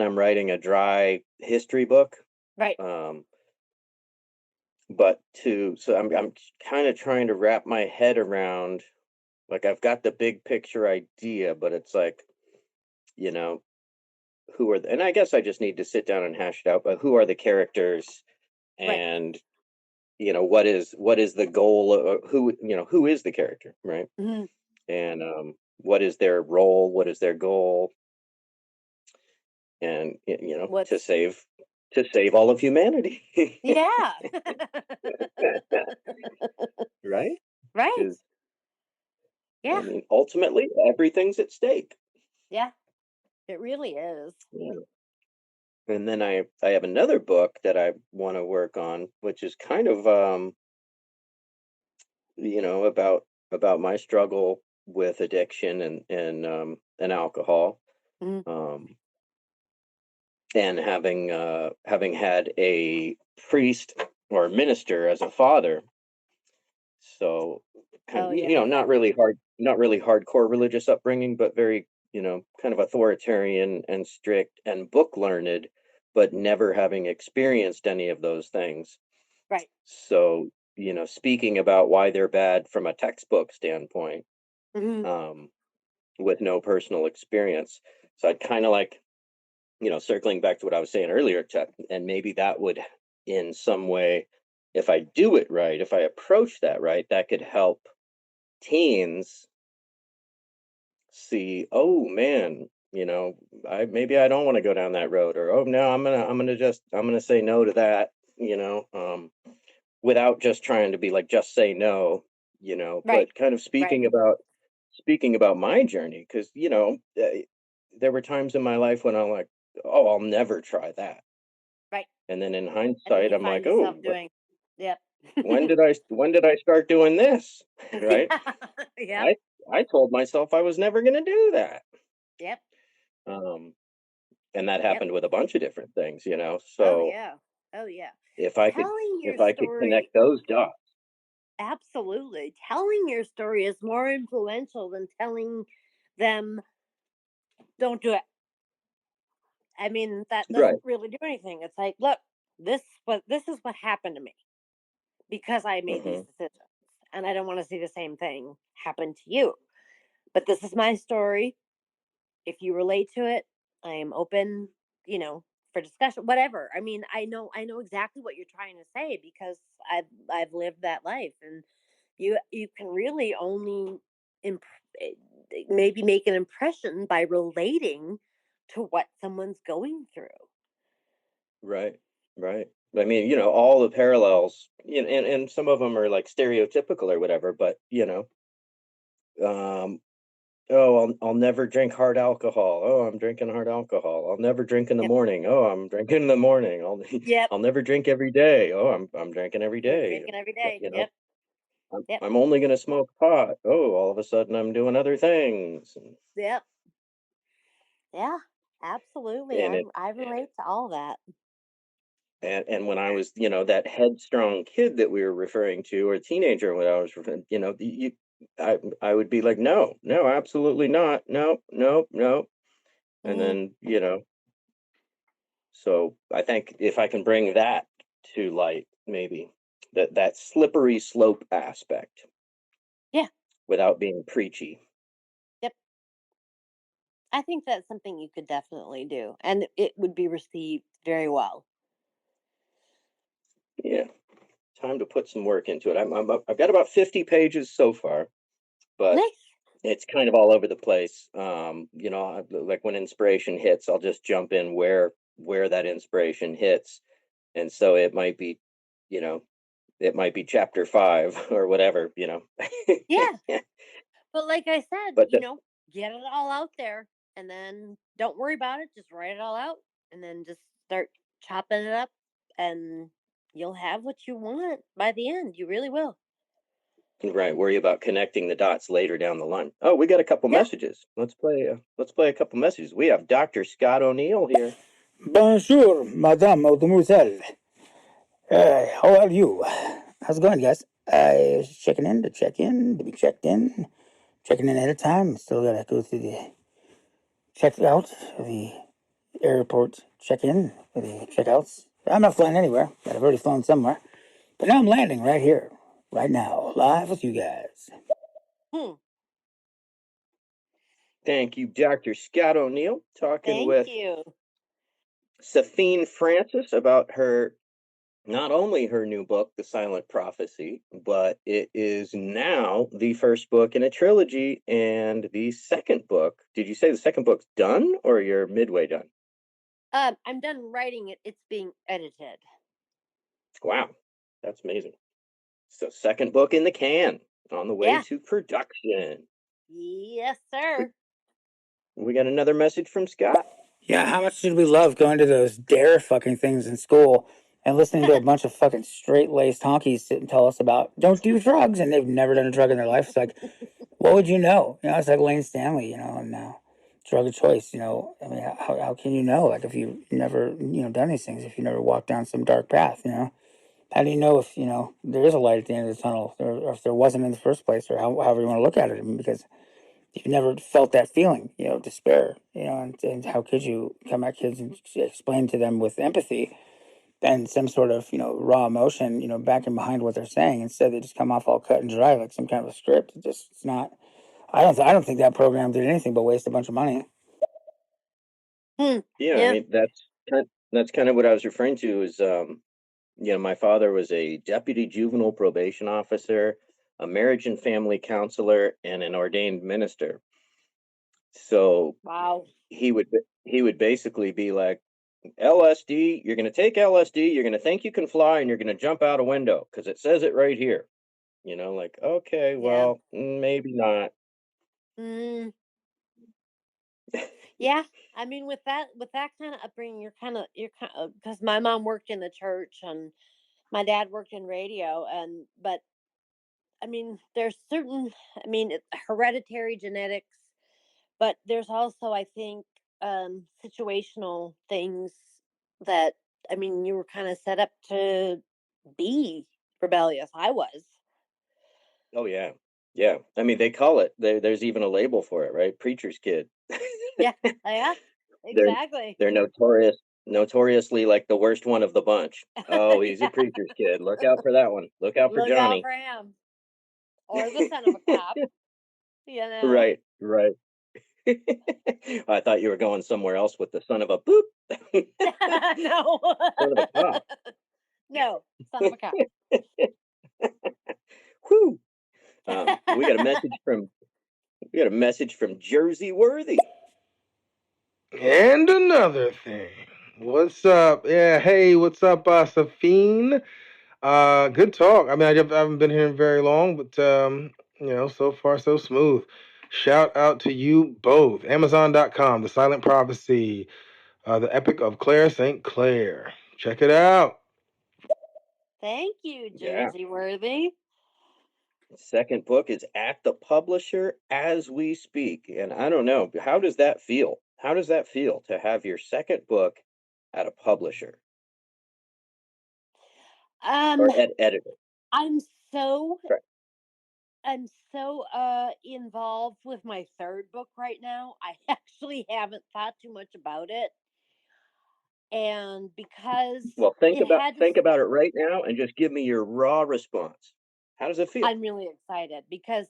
I'm writing a dry history book. Right. um but to so I'm kind of trying to wrap my head around, like, I've got the big picture idea, but it's like, you know, who are and I guess I just need to sit down and hash it out, but who are the characters, Right. and what is the goal, who is the character, right? Mhm. And what is their role, what is their goal, and to What's save all of humanity. Yeah. Right? Right. Because I Yeah. mean, ultimately everything's at stake. Yeah. It really is. Yeah. And then I have another book that I want to work on, which is kind of about my struggle with addiction and alcohol, Mhm. um and having had a priest or minister as a father. So Oh yeah. not really hardcore religious upbringing, but very, kind of authoritarian and strict and book learned, but never having experienced any of those things. Right. So, speaking about why they're bad from a textbook standpoint, Mhm. um, with no personal experience. So I'd kind of like, circling back to what I was saying earlier, and maybe that would, in some way, if I do it right, if I approach that right, that could help teens see, oh man, maybe I don't want to go down that road, or oh no, I'm gonna say no to that, without just trying to be like, just say no, Right. but kind of Right. speaking about my journey, because there were times in my life when I'm like, oh, I'll never try that, Right. and then in And then hindsight you I'm find like, oh, yourself doing. Yep. when did I start doing this? Right? Yeah. Yep. I I told myself I was never going to do that. Yep. Um, and that Yep. happened with a bunch of different things, Oh so yeah. Oh yeah. if I could Telling your if I could story, connect those dots. absolutely. Telling your story is more influential than telling them don't do it. I mean, that Right. doesn't really do anything. It's like, look, this is what happened to me because I made these Hmm. decisions, and I don't want to see the same thing happen to you. But this is my story. If you relate to it, I am open, for discussion, whatever. I mean, I know exactly what you're trying to say because I've lived that life, and you can really only imp- eh, maybe make an impression by relating to what someone's going through. Right. Right. I mean, all the parallels, and some of them are like stereotypical or whatever, but um, oh, I'll never drink hard alcohol. Oh, I'm drinking hard alcohol. I'll never drink in the Yep. morning. Oh, I'm drinking in the morning. Yep. I'll never drink every day. Oh, I'm drinking every I'm day. drinking every But, day. Yep. Yep. I'm only gonna smoke pot. Oh, all of a sudden I'm doing other things, Yep. Yeah. Absolutely. and I it I relate to all that. and when I was, that headstrong kid that we were referring to, or teenager, when I was referring, I would be like, no, no, absolutely not, no, no, no, and Hmm. then so I think if I can bring that to light, maybe that slippery slope aspect Yeah. without being preachy. Yep. I think that's something you could definitely do, and it would be received very well. Yeah, time to put some work into it. I've got about 50 pages so far, but Nice. it's kind of all over the place. Like when inspiration hits, I'll just jump in where that inspiration hits, and so you know, it might be chapter 5 or whatever. Yeah. But like I said, But get it all out there and then don't worry about it. Just write it all out and then just start chopping it up and you'll have what you want by the end. You really will. right, worry about connecting the dots later down the line. Oh, we got a couple Yeah. messages. Let's play a couple messages. We have Dr. Scott O'Neill here. Bonjour, Madame ou Demoiselle. How are you? How's it going, guys? I was checking in to check in, to be checked in. Checking in ahead of time. Still gotta go through the check out, the airport check in, the checkouts. I'm not flying anywhere, but I've already flown somewhere. But now I'm landing right here, right now, live with you guys. Hmm. Thank you, Dr. Scott O'Neill, talking Thank with you. Sephine Francis about her not only her new book, The Silent Prophecy, but it is now the first book in a trilogy and the second book. Did you say the second book's done or you're midway done? I'm done writing it. It's being edited. Wow, that's amazing. So, second book in the can, on the way Yeah. to production. Yes, We, sir. we got another message from Scott. Yeah, how much did we love going to those dare fucking things in school and listening to a bunch of fucking straight laced honkies sit and tell us about don't do drugs and they've never done a drug in their life? It's like, what would you know? It's like Lane Stanley, and drug of choice, I mean, how can you know? Like, if you never, done these things, if you never walked down some dark path, how do you know if, there is a light at the end of the tunnel or if there wasn't in the first place or however you want to look at it? I mean, because you've never felt that feeling, despair, and how could you come at kids and explain to them with empathy and some sort of, raw emotion, backing behind what they're saying. Instead, they just come off all cut and dry like some kind of a script. It's not. I don't think that program did anything but waste a bunch of money. Hmm. Yeah, I Yeah. mean that's kind of what I was referring to. Is my father was a deputy juvenile probation officer, a marriage and family counselor, and an ordained minister. So Wow. he would basically be like, LSD, you're going to take LSD, you're going to think you can fly, and you're going to jump out a window because it says it right here. Like, okay, Yeah. well, maybe not. Mm, yeah. I mean, with that kind of upbringing, you're kind of because my mom worked in the church and my dad worked in radio, but I mean, there's certain, I mean, hereditary genetics, but there's also, I think. situational things that, I mean, you were kind of set up to be rebellious. I was. Oh yeah, yeah. I mean, they call it. There's even a label for it, right? Preacher's kid. Yeah. Yeah. they're Exactly. they're notoriously like the worst one of the bunch. Oh, he's a preacher's kid. Look out for that one. Look out for Look out Johnny. for him. Or the son of a cop, you know. Right, right. I thought you were going somewhere else with the son of a boop. No. Son of a cop. No, son of a cop. Whew. We got a message from Jersey Worthy. And another thing. What's up? Yeah, hey, what's up, Sephine? Good talk. I mean, I haven't been here very long, but so far so smooth. Shout out to you both. Amazon.com, The Silent Prophecy, the Epic of Claire St. Clair. Check it out. Thank you, Yeah. Jersey Worthy. Second book is at the publisher as we speak. And I don't know, how does that feel? How does that feel to have your second book at a publisher Um, or editor? I'm so Right. I'm so involved with my third book right now. I actually haven't thought too much about it. And because Well, it had to think about it right now and just give me your raw response. How does it feel? I'm really excited because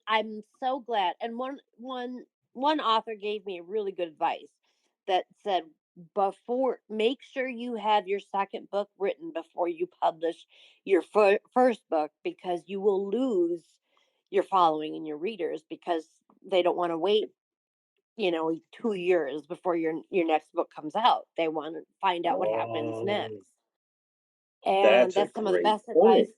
I'm so glad. And one author gave me really good advice that said, before, make sure you have your second book written before you publish your first book, because you will lose your following and your readers because they don't want to wait, 2 years before your next book comes out. They want to find out what happens Oh, next. And that's a that's some of the great best advice. point.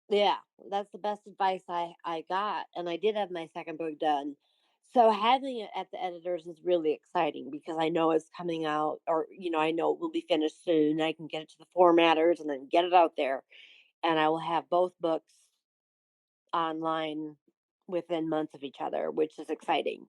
Yeah, that's the best advice I got, and I did have my second book done. So having it at the editors is really exciting because I know it's coming out, or I know it will be finished soon. I can get it to the formatters and then get it out there, and I will have both books online within months of each other, which is exciting.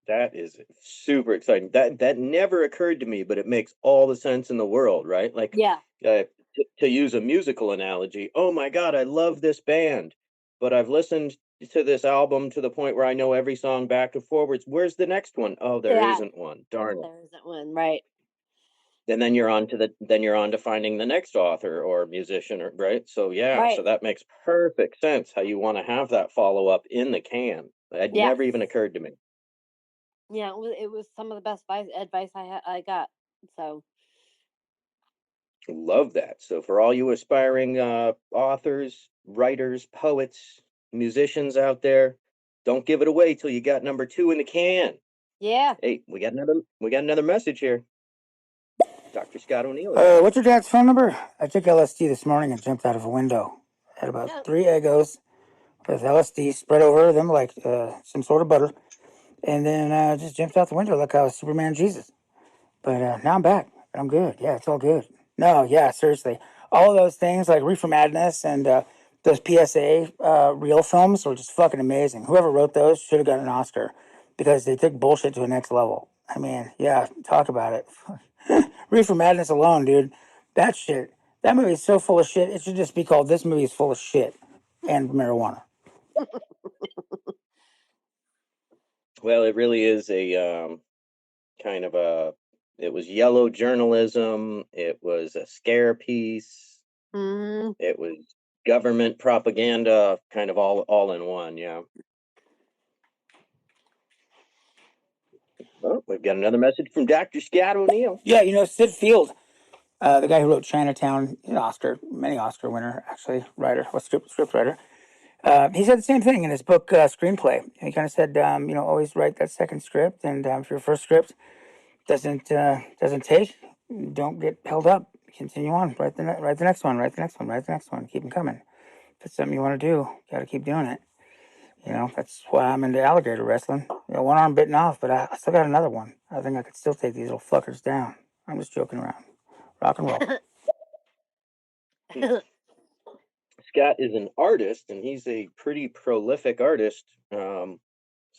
That is super exciting. That never occurred to me, but it makes all the sense in the world, right? Like, Yeah, to use a musical analogy, oh my God, I love this band, but I've listened to this album to the point where I know every song back and forwards. Where's the next one? Oh, there yeah, isn't one. Darn it. there isn't one, right? And then you're on to finding the next author or musician, or right. So yeah, Right. so that makes perfect sense how you want to have that follow up in the can. It Yes. never even occurred to me. Yeah, it was some of the best advice I got. So Love that. So for all you aspiring authors, writers, poets, musicians out there, don't give it away till you got number two in the can. yeah. Hey, we got another message here. Dr. Scott O'Neill again. What's your dad's phone number? I took LSD this morning and jumped out of a window. Had about Yeah. 3 Eggos with LSD spread over them like some sort of butter, and then just jumped out the window like I was Superman Jesus. But now I'm back. I'm good. Yeah, it's all good. No, yeah, seriously. All of those things like Reefer Madness and those PSA real films were just fucking amazing. Whoever wrote those should have gotten an Oscar because they took bullshit to the next level. I mean, yeah, talk about it. Reefer Madness alone, dude. That shit. That movie is so full of shit. It should just be called This Movie is Full of Shit and Marijuana. Well, it really is a kind of a. It was yellow journalism. It was a scare piece. Mm, It was government propaganda, kind of all in one. Yeah. Well, we've got another message from Dr. Scott O'Neill. Yeah, Sid Field, the guy who wrote Chinatown, an Oscar, many Oscar winner, actually, writer, or script writer. He said the same thing in his book screenplay. He kind of said, always write that second script, and if your first script doesn't take, don't get held up. Continue on. Write the next one. Write the next one. Write the next one. Keep them coming. If it's something you want to do, you got to keep doing it. That's why I'm into alligator wrestling. One arm bitten off, but I still got another one. I think I could still take these little fuckers down. I'm just joking around. Rock and roll. Scott is an artist, and he's a pretty prolific artist.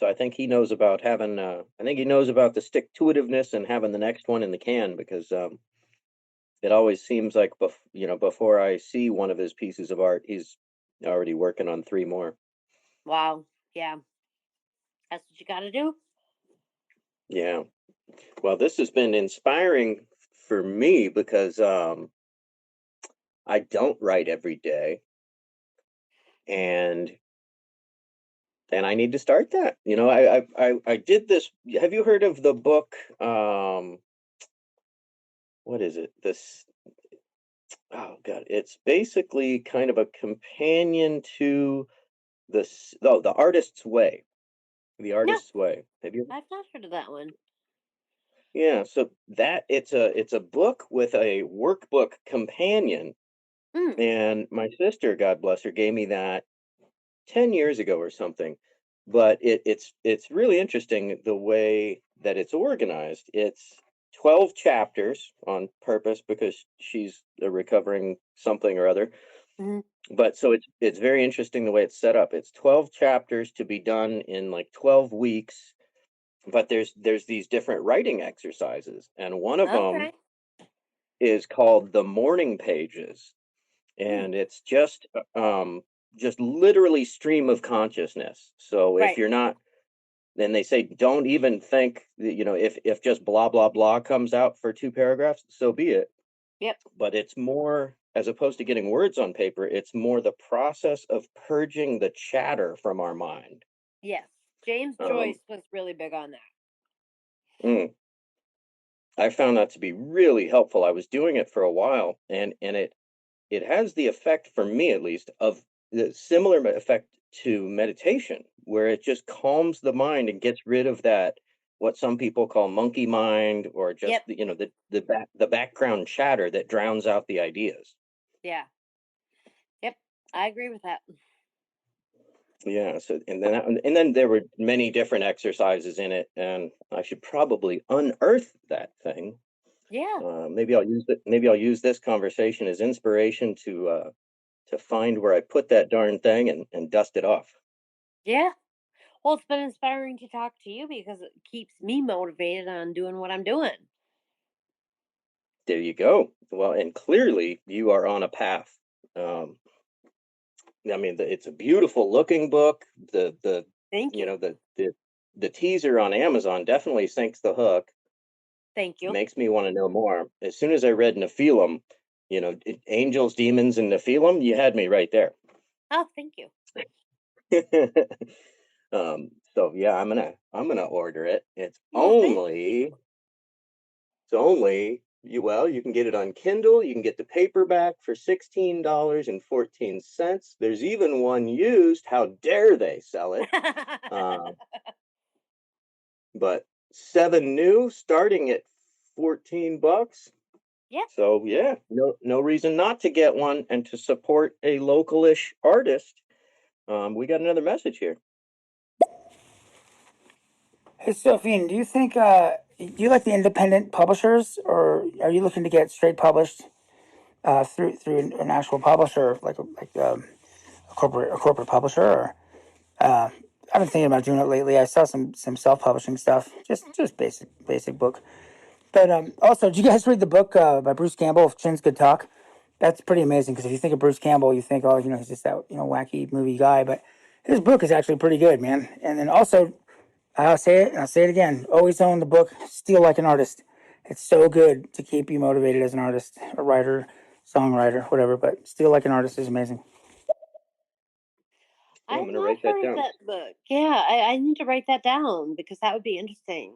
So I think he knows about having. I think he knows about the stick to itiveness and having the next one in the can because it always seems like before I see one of his pieces of art, he's already working on three more. Wow. Yeah. That's what you got to do. Yeah. Well, this has been inspiring for me because I don't write every day, and I need to start that. I did this. Have you heard of the book? What is it? This Oh god, it's basically kind of a companion to the Artist's Way. The No, Artist's Way. Have you? I've not heard of that one. Yeah, so that it's a book with a workbook companion, Mm, and my sister, God bless her, gave me that 10 years ago or something. But it's really interesting the way that it's organized. It's 12 chapters on purpose because she's a recovering something or other. mhm. But so it's very interesting the way it's set up. It's 12 chapters to be done in like 12 weeks, but there's these different writing exercises, and one of them Okay. is called the morning pages, Mm, and it's just literally stream of consciousness. So if right. you're not, then they say don't even think that, if just blah blah blah comes out for two paragraphs, so be it. Yep. But it's more, as opposed to getting words on paper, it's more the process of purging the chatter from our mind. Yes. James Um, Joyce was really big on that. mm, I found that to be really helpful. I was doing it for a while, and it has the effect, for me at least, of the similar effect to meditation, where it just calms the mind and gets rid of that, what some people call monkey mind, or just Yep. the background chatter that drowns out the ideas. Yeah. Yep. I agree with that. Yeah, so and then there were many different exercises in it, and I should probably unearth that thing. Yeah. Maybe I'll use this conversation as inspiration to find where I put that darn thing and dust it off. Yeah. Well, it's been inspiring to talk to you because it keeps me motivated on doing what I'm doing. There you go. Well, and clearly you are on a path. Um, I mean, it's a beautiful looking book. The Thank you you. know the teaser on Amazon definitely sinks the hook. Thank you. Makes me want to know more. As soon as I read Nephilim, angels, demons, and Nephilim, you had me right there. Oh, thank you. So yeah, I'm gonna order it. Well, thank you. It's only you can get it on Kindle. You can get the paperback for $16.14. There's even one used. How dare they sell it? Uh, but seven new, starting at $14. Yeah. So yeah, no reason not to get one and to support a localish artist. We got another message here. Hey, Sophie, do you think do you like the independent publishers, or are you looking to get straight published through an actual publisher, like a corporate publisher? Or I've been thinking about doing it lately. I saw some self publishing stuff, just basic book. But also, did you guys read the book by Bruce Campbell, If Chins Could Talk? That's pretty amazing because if you think of Bruce Campbell, you think, oh, he's just that wacky movie guy. But his book is actually pretty good, man. And then also, I'll say it and I'll say it again. Always own the book. Steal like an artist. It's so good to keep you motivated as an artist, a writer, songwriter, whatever. But Steal Like an Artist is amazing. Yeah, I'm I've gonna not write that heard of down. that book. Yeah, I need to write that down because that would be interesting.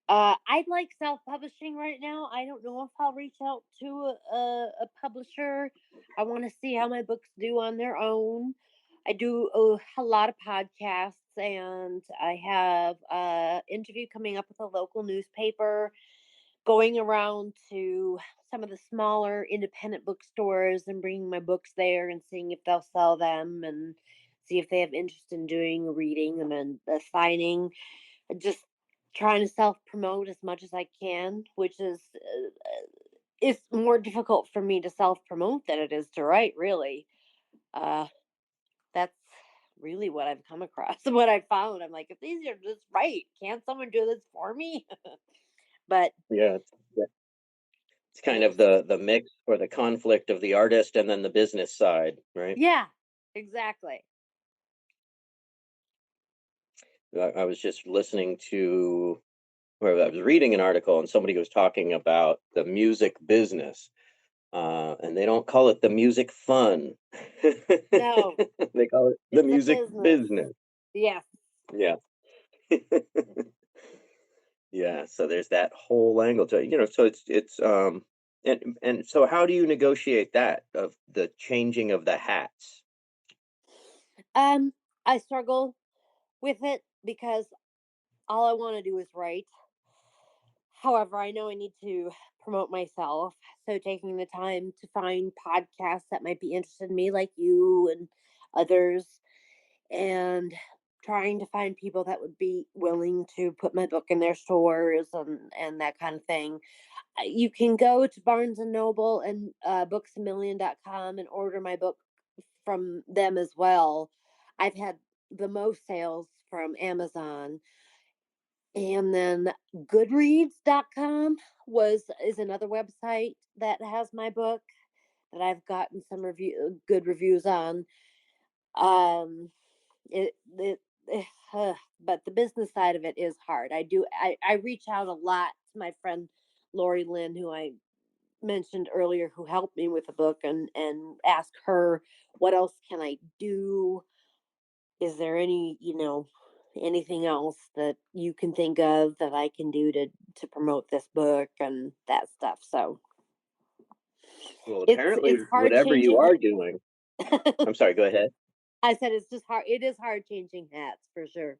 I'd like self publishing right now. I don't know if I'll reach out to a publisher. I want to see how my books do on their own. I do a lot of podcasts, and I have an interview coming up with a local newspaper, going around to some of the smaller independent bookstores and bringing my books there and seeing if they'll sell them and see if they have interest in doing a reading and then a signing. Just trying to self promote as much as I can, which is it's more difficult for me to self promote than it is to write. Really, uh, that's really what I've come across, what I found. I'm like, if these are just right, can't someone do this for me? But Yeah, it's kind of it's the mix or the conflict of the artist and then the business side, right? yeah, exactly. I was just listening to, or I was reading an article, and somebody was talking about the music business, and they don't call it the music fun. No, They call it the it's a music business. business. Yeah. Yeah. Yeah, so there's that whole angle to it, so it's and so how do you negotiate that of the changing of the hats? Um, I struggle with it because all I want to do is write. However, I know I need to promote myself. So taking the time to find podcasts that might be interested in me, like you and others, and trying to find people that would be willing to put my book in their stores and that kind of thing. You can go to Barnes and Noble and booksamillion.com and order my book from them as well. I've had the most sales from Amazon. And then goodreads.com was is another website that has my book that I've gotten some good reviews on. Um it but the business side of it is hard. I reach out a lot to my friend Lori Lynn, who I mentioned earlier, who helped me with the book, and ask her what else can I do. Is there any, anything else that you can think of that I can do to promote this book and that stuff? So Well, it's apparently, hard whatever you changing. are doing, I'm sorry, go ahead. I said it's just hard. It is hard changing hats for sure.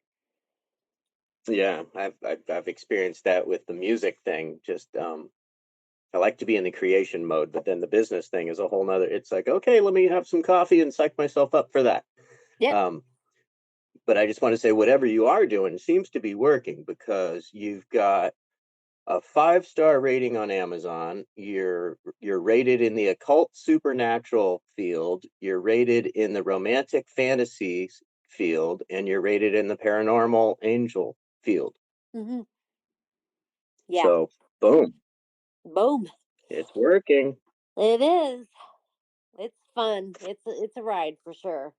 Yeah, I've experienced that with the music thing. Just I like to be in the creation mode, but then the business thing is a whole nother. It's like, okay, let me have some coffee and psych myself up for that. Yep. Um, but I just want to say, whatever you are doing seems to be working because you've got a 5-star rating on Amazon. You're rated in the occult supernatural field. You're rated in the romantic fantasy field, and you're rated in the paranormal angel field. Hmm. Yeah. So, boom, Boom. it's working. It is. It's fun. It's a ride for sure.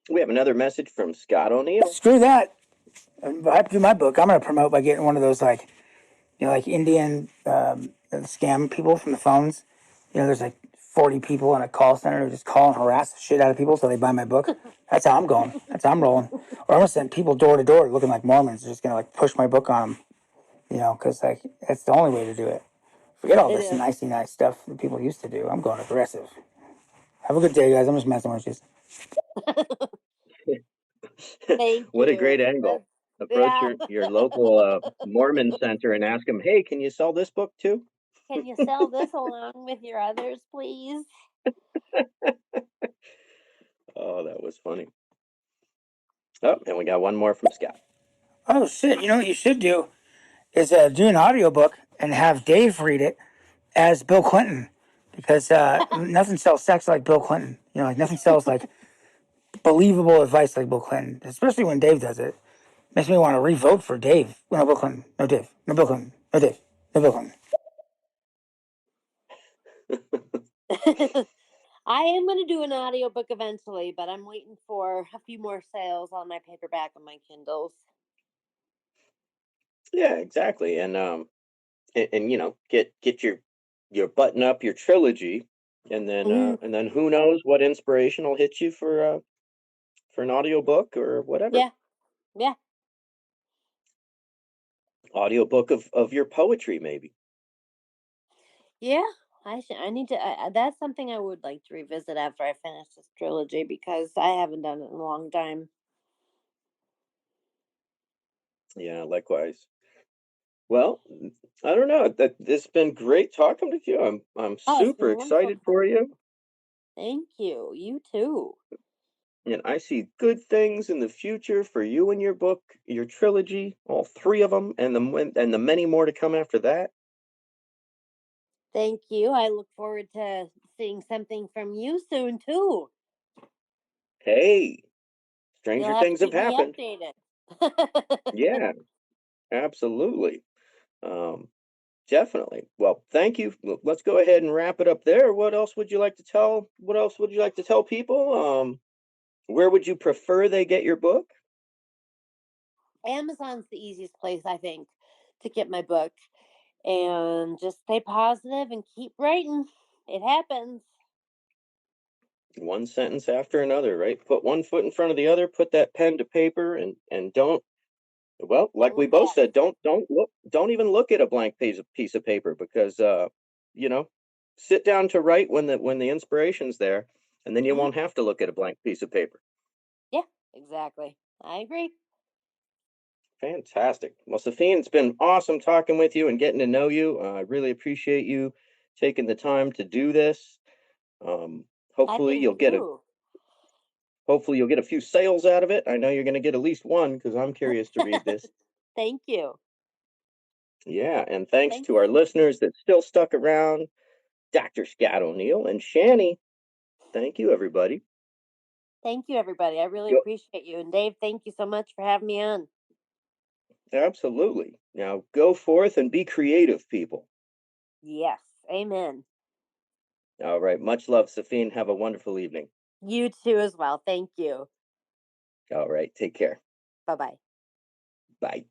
We have another message from Scott O'Neill. Screw that. I do my book. I'm gonna promote by getting one of those like like Indian scam people from the phones. There's like 40 people in a call center who just call and harass the shit out of people so they buy my book. That's how I'm going. That's how I'm rolling. Or I'm gonna send people door to door looking like Mormons, just gonna like push my book on them. Because like that's the only way to do it. Forget all It this is. nicey nice stuff that people used to do. I'm going aggressive. Have a good day, guys. I'm just messing with you. Thank What a you. great angle. Approach Yeah. your local Mormon center and ask them, hey, can you sell this book too? Can you sell this along with your others, please? Oh, that was funny. Oh, and we got one more from Scott. Oh shit! You know what you should do is do an audiobook and have Dave read it as Bill Clinton, because nothing sells sex like Bill Clinton. Like nothing sells like believable advice like Bill Clinton, especially when Dave does it. Makes me want to re-vote for Dave. No, Bill Clinton. No Dave. No Bill Clinton. No Dave. No Bill Clinton. I am going to do an audiobook eventually, but I'm waiting for a few more sales on my paperback and my Kindles. Yeah, exactly. And get your button up your trilogy, Hmm. and then who knows what inspiration will hit you for an audiobook or whatever. Yeah, yeah, Audiobook of your poetry maybe. yeah. I need to. That's something I would like to revisit after I finish this trilogy because I haven't done it in a long time. Yeah, likewise. Well, I don't know. That It's been great talking with you. I'm Oh, it's super been wonderful. excited for you, Thank you. You too. and I see good things in the future for you and your book, your trilogy, all three of them, and the many more to come after that. Thank you. I look forward to seeing something from you soon too. Hey, You'll stranger have to things have keep me happened. updated. Yeah, absolutely. Definitely. Well, thank you. Let's go ahead and wrap it up there. What else would you like to tell? What else would you like to tell people? Where would you prefer they get your book? Amazon's the easiest place, I think, to get my book. And just stay positive and keep writing. It happens. One sentence after another, right? Put one foot in front of the other, put that pen to paper, and don't, well, Don't like we look both back. said, don't even look at a blank piece of paper because you know, sit down to write when the inspiration's there, and then you Hmm. won't have to look at a blank piece of paper. Yeah, exactly. I agree. Fantastic. Well, Sophie, it's been awesome talking with you and getting to know you. I really appreciate you taking the time to do this. Um, I hopefully do you'll get a too. hopefully you'll get a few sales out of it. I know you're going to get at least one because I'm curious to read this. Thank you. Yeah, and thanks Thank to our you. listeners that still stuck around, Dr. Scott O'Neill and Shani. Thank you, everybody. Thank you, everybody. I really Yep, appreciate you. And Dave, thank you so much for having me on. absolutely. Now go forth and be creative, people. Yes. Amen. All right. Much love, Sophie. Have a wonderful evening. You too, as well. Thank you. All right. Take care. Bye bye. Bye.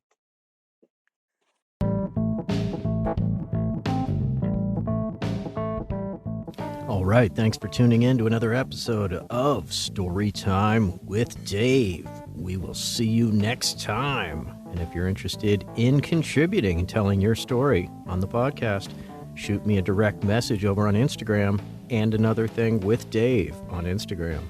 All right, thanks for tuning in to another episode of Storytime with Dave. We will see you next time. And if you're interested in contributing and telling your story on the podcast, shoot me a direct message over on Instagram and Another Thing with Dave on Instagram.